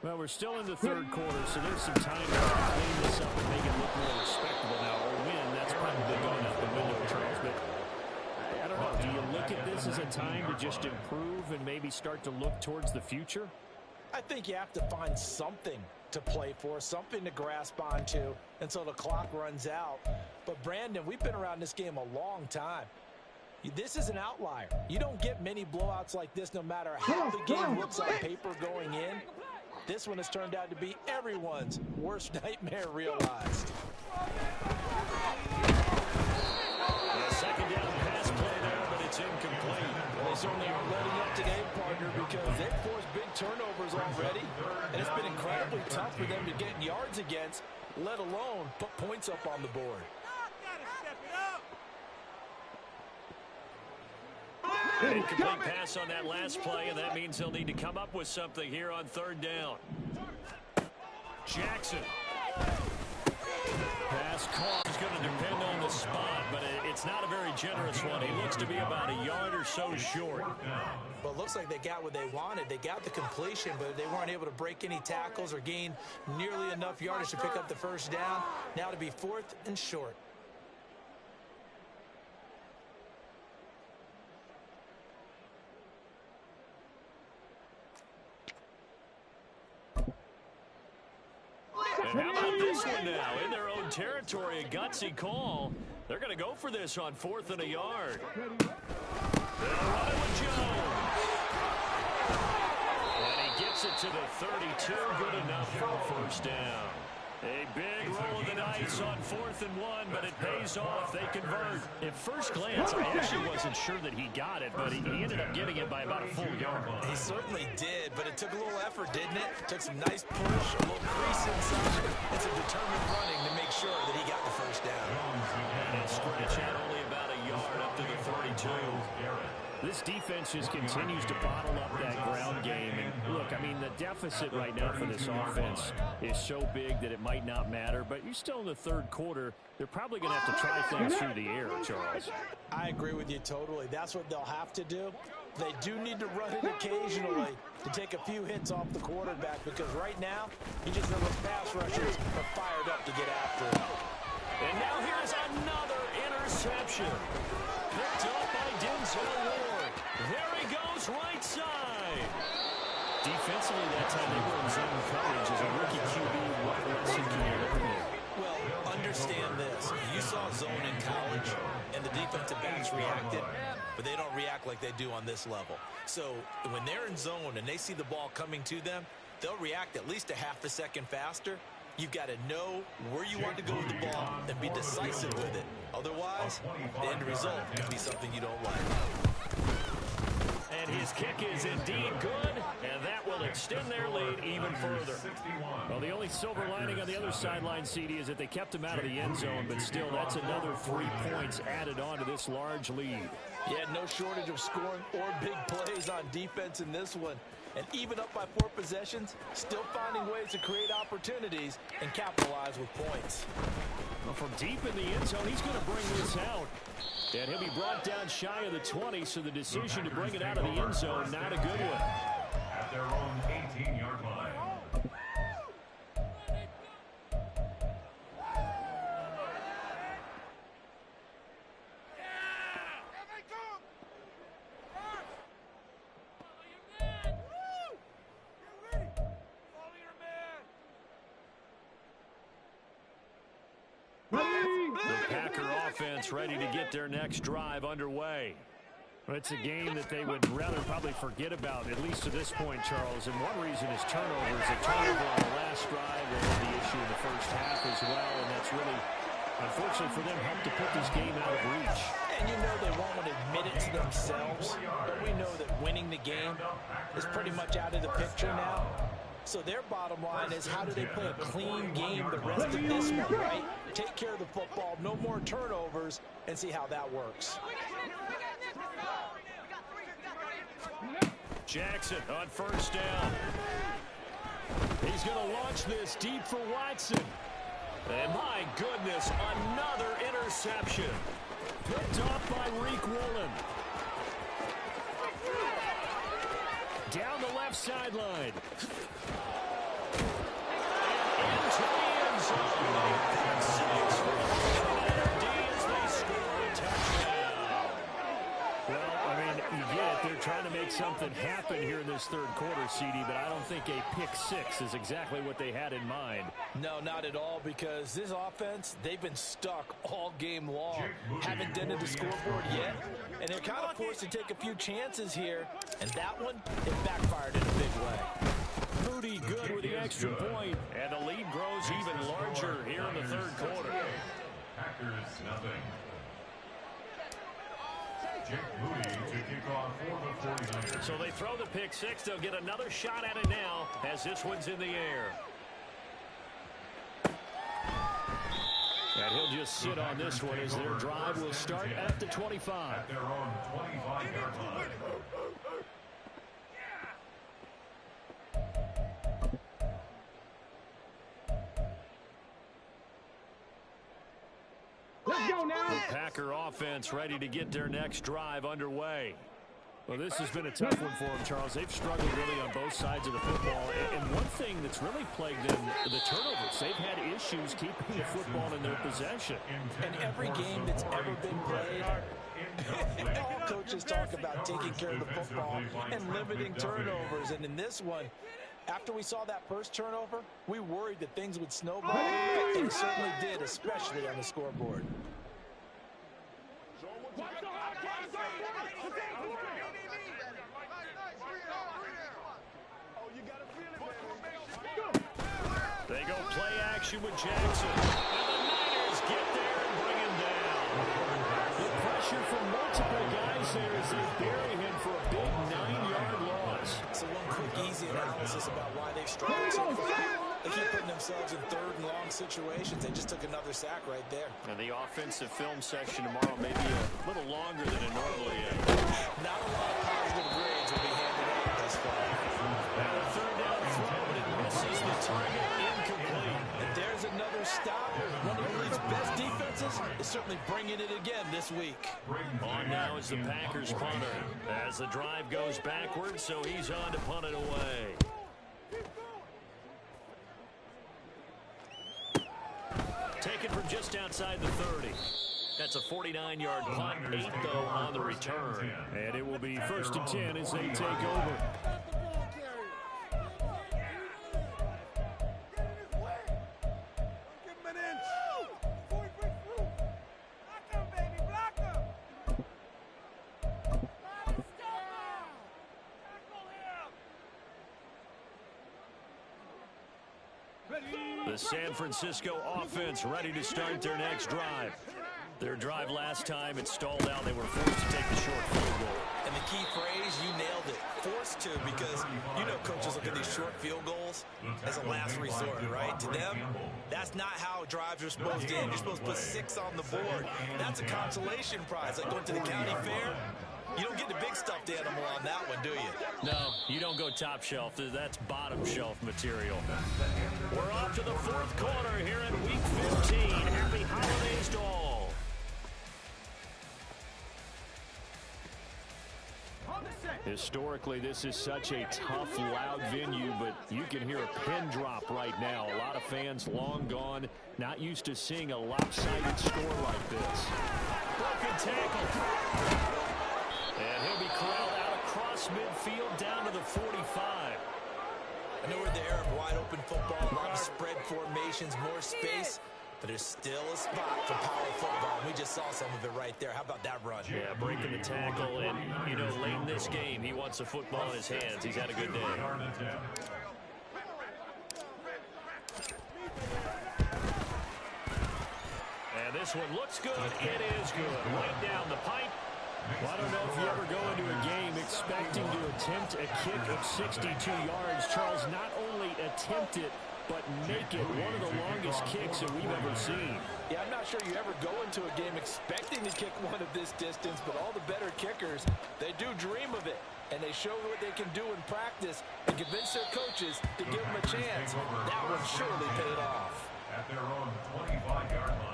Well, we're still in the 3rd quarter, so there's some time to clean this up and make it look more respectable now. Or win, that's probably going out the window, Charles. But I don't know. Do you look at this as a time to just improve and maybe start to look towards the future? I think you have to find something to play for, something to grasp onto until the clock runs out. But, Brandon, we've been around this game a long time. This is an outlier. You don't get many blowouts like this no matter how the game looks on paper going in. This one has turned out to be everyone's worst nightmare realized. A second down pass play there, but it's incomplete. Well, they certainly aren't letting up today, partner, because they've forced big turnovers already, and it's been incredibly tough for them to get yards against, let alone put points up on the board. An incomplete pass on that last play, and that means they'll need to come up with something here on 3rd down. Jackson. Pass call is going to depend on the spot, but it's not a very generous one. He looks to be about a yard or so short. Well, it looks like they got what they wanted. They got the completion, but they weren't able to break any tackles or gain nearly enough yardage to pick up the first down. Now to be 4th and short. And how about this one now? In their own territory, a gutsy call. They're going to go for this on 4th and a yard. They'll run it with Jones. And he gets it to the 32. Good enough for a first down. A big roll of the dice on 4th and 1, but it pays off. They convert. At first glance, I actually wasn't sure that he got it, but he ended up getting it by about a full yard. He certainly did, but it took a little effort, didn't it? Took some nice push, a little crease inside, and some determined running to make sure that he got the first down. And stretch out only about a yard up to the 32. This defense just continues to bottle up that ground game. And look, I mean, the deficit right now for this offense is so big that it might not matter. But you're still in the third quarter. They're probably going to have to try things through the air, Charles. I agree with you totally. That's what they'll have to do. They do need to run it occasionally to take a few hits off the quarterback, because right now, you just know those pass rushers are fired up to get after it. And now here's another interception. Picked up by Denzel Ward. There he goes, right side. Defensively that time, they were in zone coverage as a rookie QB. What lesson can you learn there? Well, understand this. You saw zone in college, and the defensive backs reacted, but they don't react like they do on this level. So when they're in zone and they see the ball coming to them, they'll react at least a half a second faster. You've got to know where you want to go with the ball and be decisive with it. Otherwise, the end result can be something you don't like. And his kick is indeed good, and that will extend their lead even further. Well, the only silver lining on the other sideline, CD, is that they kept him out of the end zone, but still, that's another 3 points added on to this large lead. Yeah, no shortage of scoring or big plays on defense in this one. And even up by 4 possessions, still finding ways to create opportunities and capitalize with points. Well, from deep in the end zone, he's going to bring this out. And he'll be brought down shy of the 20, so the decision to bring it out of the end zone, not a good one. At their own 18-yard line. Ready to get their next drive underway. Well, it's a game that they would rather probably forget about, at least to this point, Charles. And one reason is turnovers. A turnover on the last drive was the issue in the first half as well, and that's really, unfortunately for them, helped to put this game out of reach. And you know they won't admit it to themselves, but we know that winning the game is pretty much out of the picture now. So their bottom line is, how do they play a clean game the rest of this one, right? Take care of the football, no more turnovers, and see how that works. Jackson on first down. He's going to launch this deep for Watson. And my goodness, another interception. Picked off by Reek Woolen. Down the left sideline. And into the end zone. Pick six for the D as they score a touchdown. Well, I mean, you get it. They're trying to make something happen here in this third quarter, CD, but I don't think a pick six is exactly what they had in mind. No, not at all, because this offense, they've been stuck all game long. Haven't dented the scoreboard yet, and they're kind of forced to take a few chances here, and that one, it backfired in a big way. Moody good with the extra point, and the lead grows even larger here in the third quarter. Packers nothing. Jake Moody to kick off for the 49ers. So they throw the pick six. They'll get another shot at it now as this one's in the air. And he'll just sit on this one as their drive will start at the 25. At their own 25-yard line. Let's go now. The Packer offense ready to get their next drive underway. Well, this has been a tough one for them, Charles. They've struggled really on both sides of the football. And one thing that's really plagued them, the turnovers. They've had issues keeping the football in their possession. And every game that's ever been played, all coaches talk about taking care of the football and limiting turnovers. And in this one, after we saw that first turnover, we worried that things would snowball. And they certainly did, especially on the scoreboard. They go play action with Jackson. And the Niners get there and bring him down. The pressure from multiple guys there as they bury him for a big 9-yard loss. So one quick, easy analysis about why they've struggled so far. They keep putting themselves in third and long situations. They just took another sack right there. And the offensive film session tomorrow may be a little longer than it normally is. Not a lot of positive grades will be handed out thus far. Now a third down throw, but it misses the target, incomplete. And there's another stop. One of the league's best defenses is certainly bringing it again this week. On now is the Packers punter as the drive goes backwards, so he's on to punt it away. Taken from just outside the 30. That's a 49-yard punt, 8 though on the return. And it will be 1st and 10 as they take over. The San Francisco offense ready to start their next drive. Their drive last time, it stalled out. They were forced to take the short field goal. And the key phrase, you nailed it. Forced to, because you know coaches look at these short field goals as a last resort, right? To them, that's not how drives are supposed to end. You're supposed to put 6 on the board. That's a consolation prize. Like going to the county fair, you don't get the big stuffed animal on that one, do you? No, you don't go top shelf. That's bottom shelf material. We're off to the 4th quarter here in Week 15. Happy holidays to all. Historically, this is such a tough, loud venue, but you can hear a pin drop right now. A lot of fans long gone, not used to seeing a lopsided score like this. Broken tackle. And he'll be corralled out across midfield down to the 45. I know we're in the era of wide open football, a lot of spread formations, more space, but there's still a spot for power football. We just saw some of it right there. How about that run? Yeah, breaking the tackle, and, you know, late in this game, he wants the football in his hands. He's had a good day. And this one looks good. It is good. Right down the pipe. Well, I don't know if you ever go into a game expecting to attempt a kick of 62 yards. Charles, not only attempt it, but make it one of the longest kicks that we've ever seen. Yeah, I'm not sure you ever go into a game expecting to kick one of this distance, but all the better kickers, they do dream of it. And they show what they can do in practice and convince their coaches to give them a chance. That one surely paid off. At their own 25-yard line.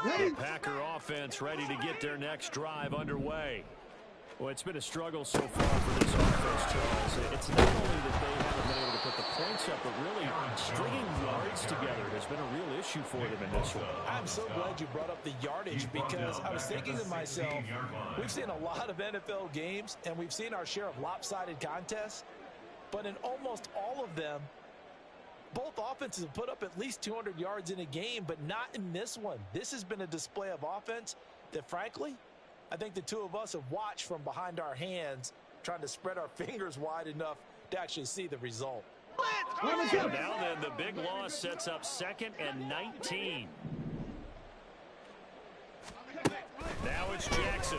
The Packer offense ready to get their next drive underway. Well, it's been a struggle so far for this offense, Charles. It's not only that they haven't been able to put the points up, but really stringing yards together has been a real issue for them in this one. I'm so glad you brought up the yardage, because I was thinking to myself, we've seen a lot of NFL games, and we've seen our share of lopsided contests, but in almost all of them, both offenses have put up at least 200 yards in a game, but not in this one. This has been a display of offense that, frankly, I think the two of us have watched from behind our hands, trying to spread our fingers wide enough to actually see the result. And now then, the big loss sets up 2nd and 19. Now it's Jackson.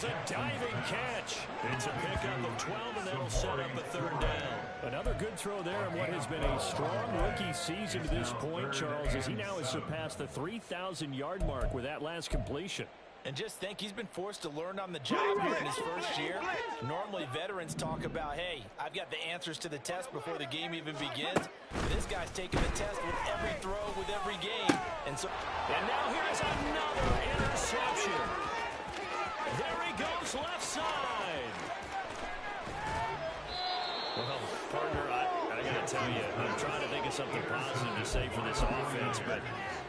There's a diving catch. It's a pickup of 12, and that'll set up a third down. Another good throw there in what has been a strong rookie season to this point, Charles, as he now has surpassed the 3,000-yard mark with that last completion. And just think, he's been forced to learn on the job here in his first year. Normally, veterans talk about, hey, I've got the answers to the test before the game even begins. This guy's taking the test with every throw, with every game. And now here's another interception. There he goes, left side. Well, partner, I got to tell you, I'm trying to think of something positive to say for this offense, but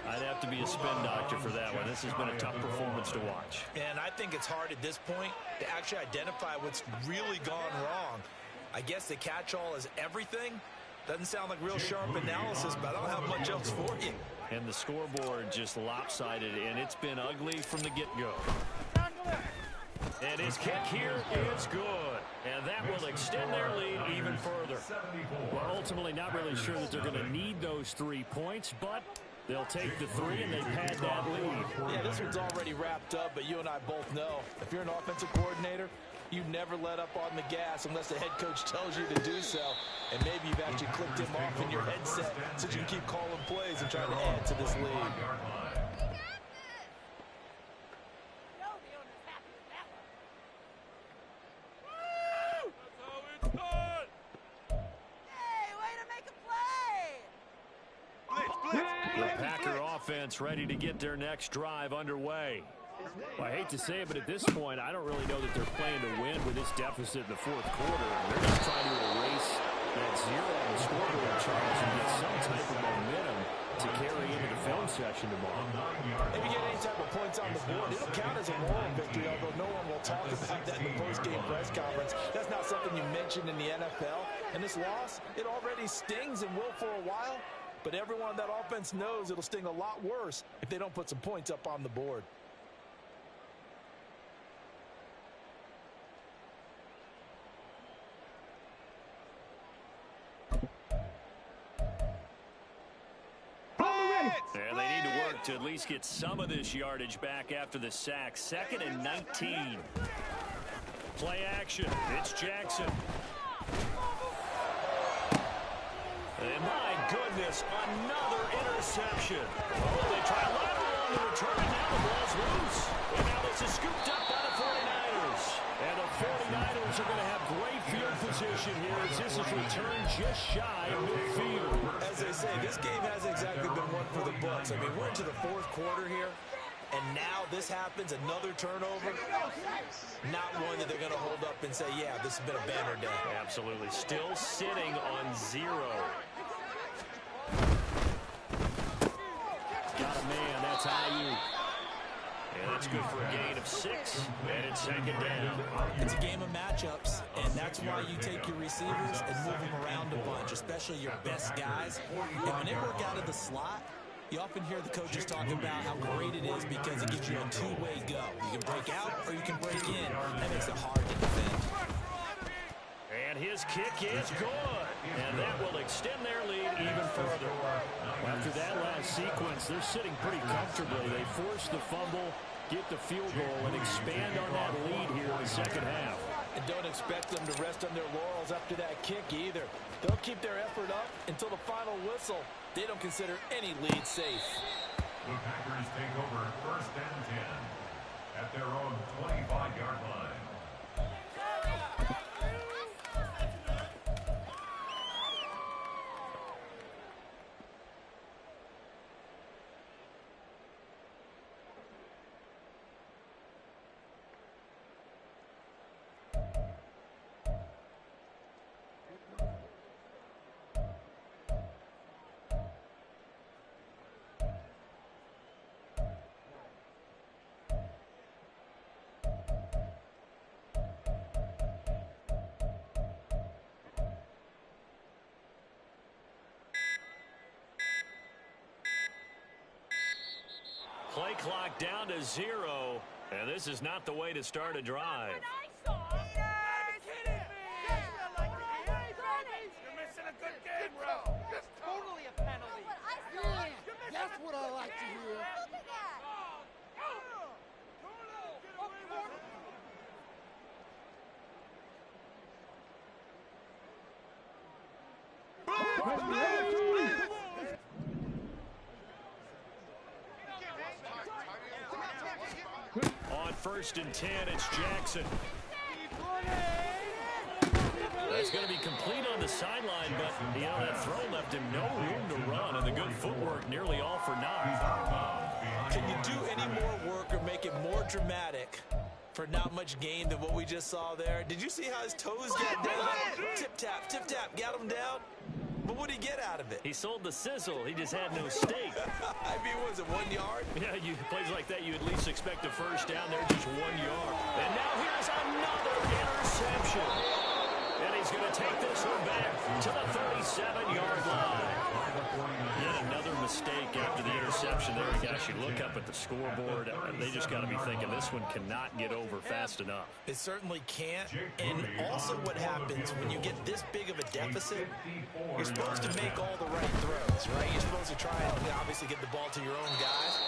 I'd have to be a spin doctor for that one. This has been a tough performance to watch. And I think it's hard at this point to actually identify what's really gone wrong. I guess the catch-all is everything. Doesn't sound like real sharp analysis, but I don't have much else for you. And the scoreboard just lopsided, and it's been ugly from the get-go. And his kick here is good. And that will extend their lead even further. Well, ultimately, not really sure that they're going to need those 3 points, but they'll take the 3, and they've had that lead. Yeah, this one's already wrapped up, but you and I both know, if you're an offensive coordinator, you never let up on the gas unless the head coach tells you to do so. And maybe you've actually clicked him off in your headset so you can keep calling plays and trying to add to this lead. The Packer offense ready to get their next drive underway. Well, I hate to say it, but at this point, I don't really know that they're playing to win with this deficit in the fourth quarter. They're just trying to erase that 0 on the scoreboard, Charles, and get some type of momentum to carry into the film session tomorrow. If you get any type of points on the board, it'll count as a moral victory, although no one will talk about that in the post-game press conference. That's not something you mentioned in the NFL. And this loss, it already stings and will for a while. But everyone on that offense knows it'll sting a lot worse if they don't put some points up on the board. And they need to work to at least get some of this yardage back after the sack. 2nd and 19. Play action. It's Jackson. And my goodness, another interception. Oh, they try lateral on the return. Now the ball's loose. And now this is scooped up by the 49ers. And the 49ers are going to have great field position here as this is returned just shy of midfield. As they say, this game hasn't exactly been one for the books. I mean, we're into the fourth quarter here. And now this happens, another turnover. Not one that they're going to hold up and say, yeah, this has been a banner day. Absolutely. Still sitting on 0. Got a man. That's Ayuk. And that's good for a gain of 6. And it's 2nd down. It's a game of matchups, and that's why you take your receivers and move them around a bunch, especially your best guys. And when they work out of the slot, you often hear the coaches talk about how great it is because it gives you a two-way go. You can break out or you can break in. That makes it hard to defend. And his kick is good. And that will extend their lead even further. After that last sequence, they're sitting pretty comfortably. They force the fumble, get the field goal, and expand on that lead here in the second half. And don't expect them to rest on their laurels after that kick either. They'll keep their effort up until the final whistle. They don't consider any lead safe. The Packers take over 1st and 10 at their own 25-yard line. Play clock down to 0. And this is not the way to start a drive. You're missing a good game, bro. That's totally a penalty. Yeah, that's what I like to hear. On 1st and 10, it's Jackson. That's going to be complete on the sideline, but that throw left him no room to run, and the good footwork nearly all for naught. Can you do any more work or make it more dramatic for not much gain than what we just saw there? Did you see how his toes got down? Tip tap, got him down. But what did he get out of it? He sold the sizzle. He just had no steak. I mean, was it 1 yard? Yeah, plays like that, you at least expect a first down there, just 1 yard. And now here's another interception. And he's going to take this one back to the 37-yard line. Yet another mistake after the interception there. Gosh, you look up at the scoreboard, they just got to be thinking this one cannot get over fast enough. It certainly can't. And also what happens when you get this big of a deficit, you're supposed to make all the right throws, right? You're supposed to try and obviously get the ball to your own guys.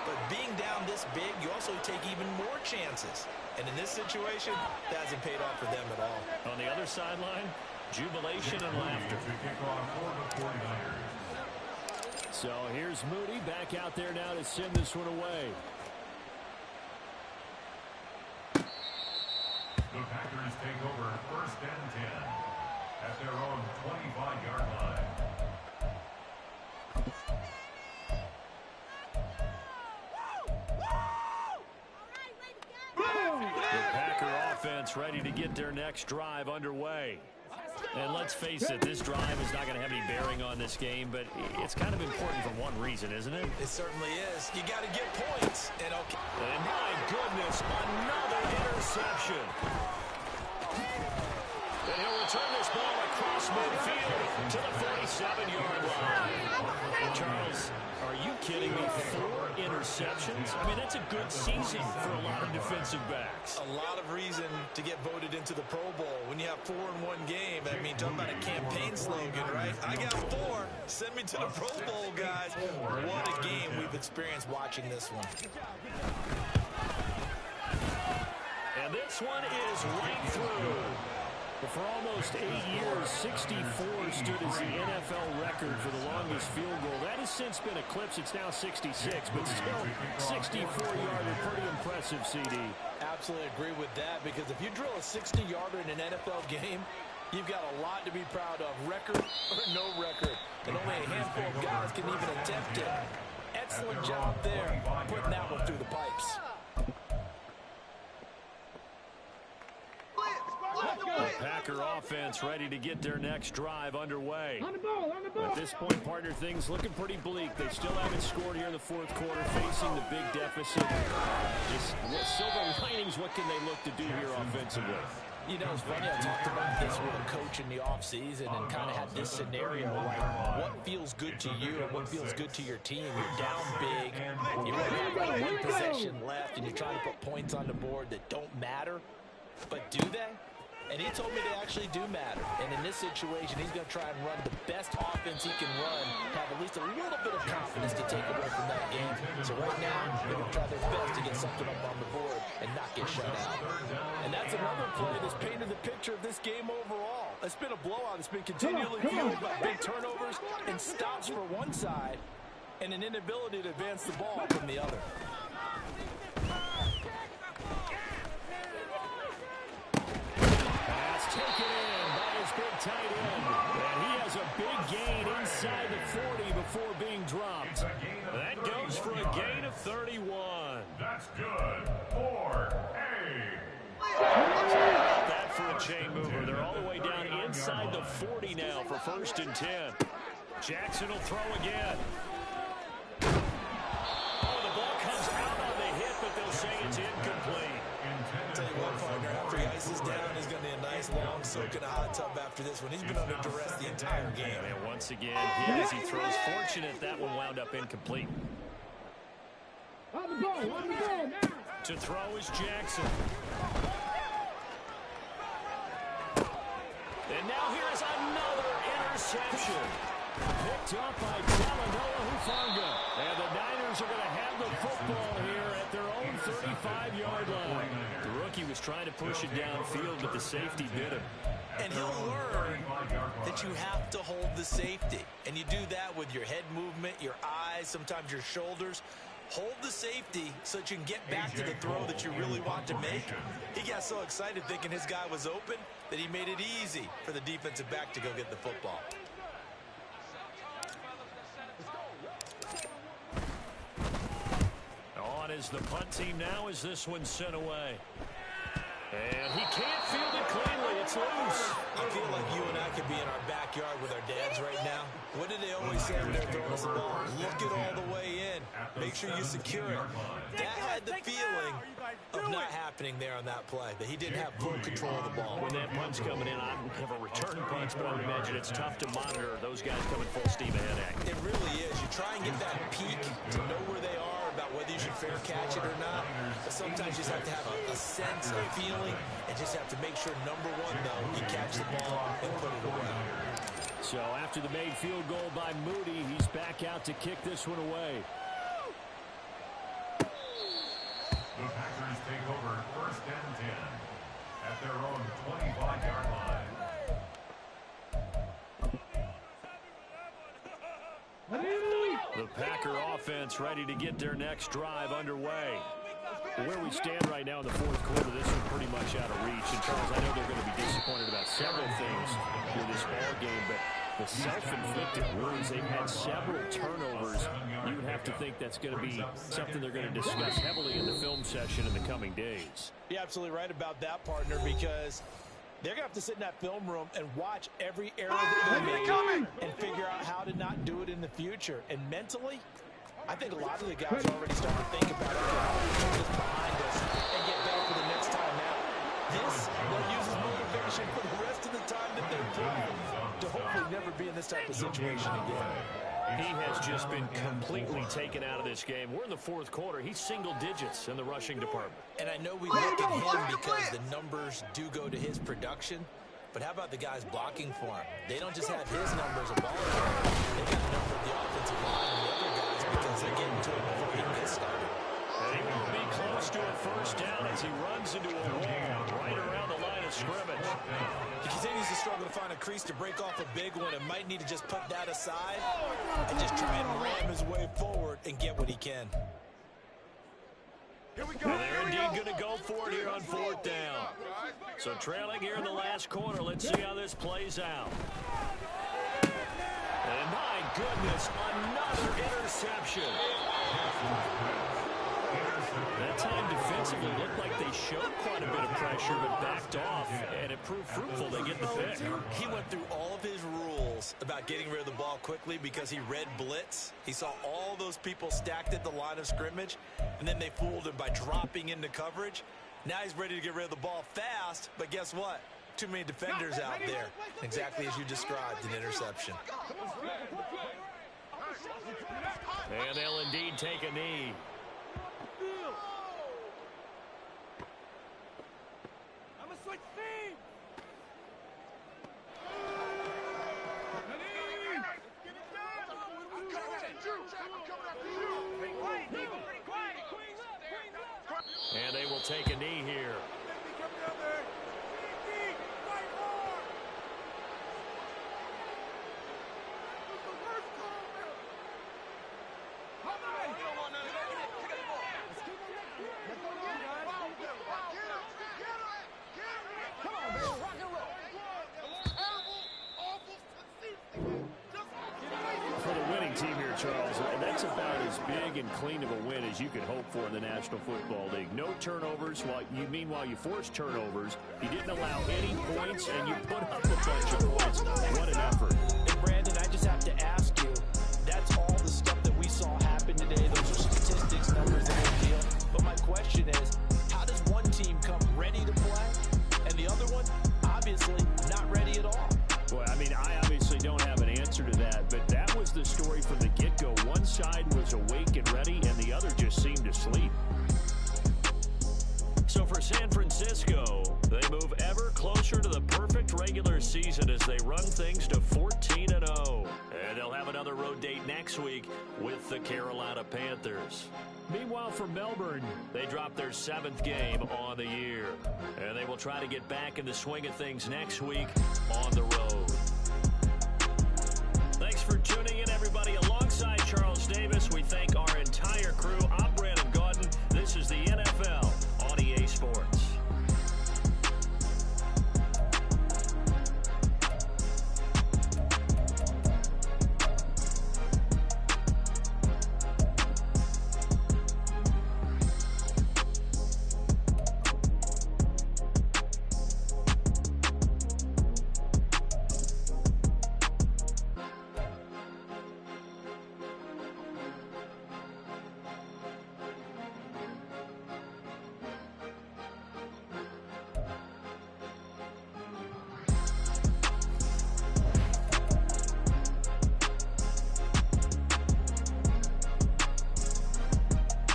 But being down this big, you also take even more chances. And in this situation, that hasn't paid off for them at all. On the other sideline, jubilation and laughter. So here's Moody back out there now to send this one away. The Packers take over 1st and 10 at their own 25-yard line. The Packer offense ready to get their next drive underway. And let's face it, this drive is not going to have any bearing on this game, but it's kind of important for one reason, isn't it? It certainly is. You got to get points. And my goodness, another interception. And he'll return this ball across midfield to the 47-yard line. Charles, are you kidding me? 4 interceptions? I mean, that's a good season for a lot of defensive backs. A lot of reason to get voted into the Pro Bowl when you have 4 in one game. I mean, talking about a campaign slogan, right? I got 4. Send me to the Pro Bowl, guys. What a game we've experienced watching this one. And this one is right through. For almost 8 years, 64 stood as the NFL record for the longest field goal. That has since been eclipsed. It's now 66, but still 64-yarder. Pretty impressive, CD. Absolutely agree with that, because if you drill a 60-yarder in an NFL game, you've got a lot to be proud of, record or no record. And only a handful of guys can even attempt it. Excellent job there, putting that one through the pipes. The Packer offense ready to get their next drive underway. On the ball. At this point, partner, things looking pretty bleak. They still haven't scored here in the 4th quarter, facing the big deficit. Just silver linings, what can they look to do here offensively? You know, it's funny, I talked about this with a coach in the offseason and kind of had this scenario, like what feels good to you and what feels good to your team. You're down big, you have like 1 possession left, and you're trying to put points on the board that don't matter. But do they? And he told me they actually do matter. And in this situation, he's going to try and run the best offense he can run, have at least a little bit of confidence to take away from that game. So right now, they're going to try their best to get something up on the board and not get shut out. And that's another play that's painted the picture of this game overall. It's been a blowout. It's been continually fueled by big turnovers and stops for one side and an inability to advance the ball from the other. Taken in by his big tight end. And he has a big gain inside the 40 before being dropped. That goes for a gain of 31. That's good for That for a chain mover. They're all the way down inside the 40 now for 1st and 10. Jackson will throw again. Oh, the ball comes out on the hit, but they'll say it's incomplete. I'll tell you what, partner, after he ices down, he's going to need a nice long soak in a hot tub after this one. He's been under duress the entire game. And once again, as he throws, fortunate that one wound up incomplete. On the ball now. To throw is Jackson. And now here is another interception. Picked up by Talanoa Hufanga. And the Niners are going to have the football here at their own 35-yard line. The rookie was trying to push it downfield, but the safety bit him. And he'll learn that that you have to hold the safety. And you do that with your head movement, your eyes, sometimes your shoulders. Hold the safety so that you can get back to the throw that you really want to make. He got so excited thinking his guy was open that he made it easy for the defensive back to go get the football. On is the punt team now as this one's sent away. And he can't field it cleanly. It's loose. I feel like you and I could be in our backyard with our dads right now. What do they always say when they're throwing us the ball? Look it all the way in. Make sure you secure it. That had the feeling of not happening there on that play, that he didn't have full control of the ball. When that punt's coming in, I don't have a return punch, but I would imagine it's tough to monitor those guys coming full steam ahead at you. It really is. You try and get that peek to know where they are, about whether you should fair catch it or not. But sometimes you just have to have a sense, a feeling, and just have to make sure, number one, though, you catch the ball and put it away. So after the made field goal by Moody, he's back out to kick this one away. The Packers take over 1st and 10 at their own 25-yard line. The Packer offense ready to get their next drive underway. Where we stand right now in the fourth quarter, this is pretty much out of reach. And Charles, I know they're going to be disappointed about several things in this ball game, but the self-inflicted wounds, they've had several turnovers. You would have to think that's going to be something they're going to discuss heavily in the film session in the coming days. You're absolutely right about that, partner, because they're going to have to sit in that film room and watch every error that they make and figure out how to not do it in the future. And mentally, I think a lot of the guys are already starting to think about, okay, how do we put this behind us and get better for the next time out? This, they'll use as motivation for the rest of the time that they play to hopefully never be in this type of situation again. He has just been completely taken out of this game. We're in the fourth quarter. He's single digits in the rushing department. And I know we look at him because the numbers do go to his production, but how about the guys blocking for him? They don't just have his numbers of ball carrier. They got the number of the offensive line and the other guys because they're getting to it before he gets started. And he will be close to a first down as he runs into a wall right around the line of scrimmage. He continues to struggle to find a crease to break off a big one and might need to just put that aside and just try and ram his way forward and get what he can. And they're indeed going to go for it here on fourth down. So trailing here in the last quarter. Let's see how this plays out. And my goodness, another interception. That time defensively looked like they showed quite a bit of pressure but backed off, and it proved fruitful. They get the pick. He went through all of his rules about getting rid of the ball quickly because he read blitz. He saw all those people stacked at the line of scrimmage, and then they fooled him by dropping into coverage. Now he's ready to get rid of the ball fast, but guess what? Too many defenders out there. Exactly as you described, an interception. And they'll indeed take a knee. And they will take a knee here. Team here, Charles, that's about as big and clean of a win as you could hope for in the National Football League. No turnovers. Meanwhile, you forced turnovers. You didn't allow any points, and you put up a bunch of points. What an effort. And Brandon, I just have to ask you, that's all the stuff that we saw happen today. Those are statistics, numbers, and a deal. But my question is, how does one team come ready to play, and the other one, obviously, not ready at all? Well, I mean, I obviously don't have an answer to that, but that was the story from the get-go. One side was awake and ready, and the other just seemed to sleep. So for San Francisco, they move ever closer to the perfect regular season as they run things to 14-0. And they'll have another road date next week with the Carolina Panthers. Meanwhile, for Melbourne, they dropped their 7th game on the year. And they will try to get back in the swing of things next week on the road.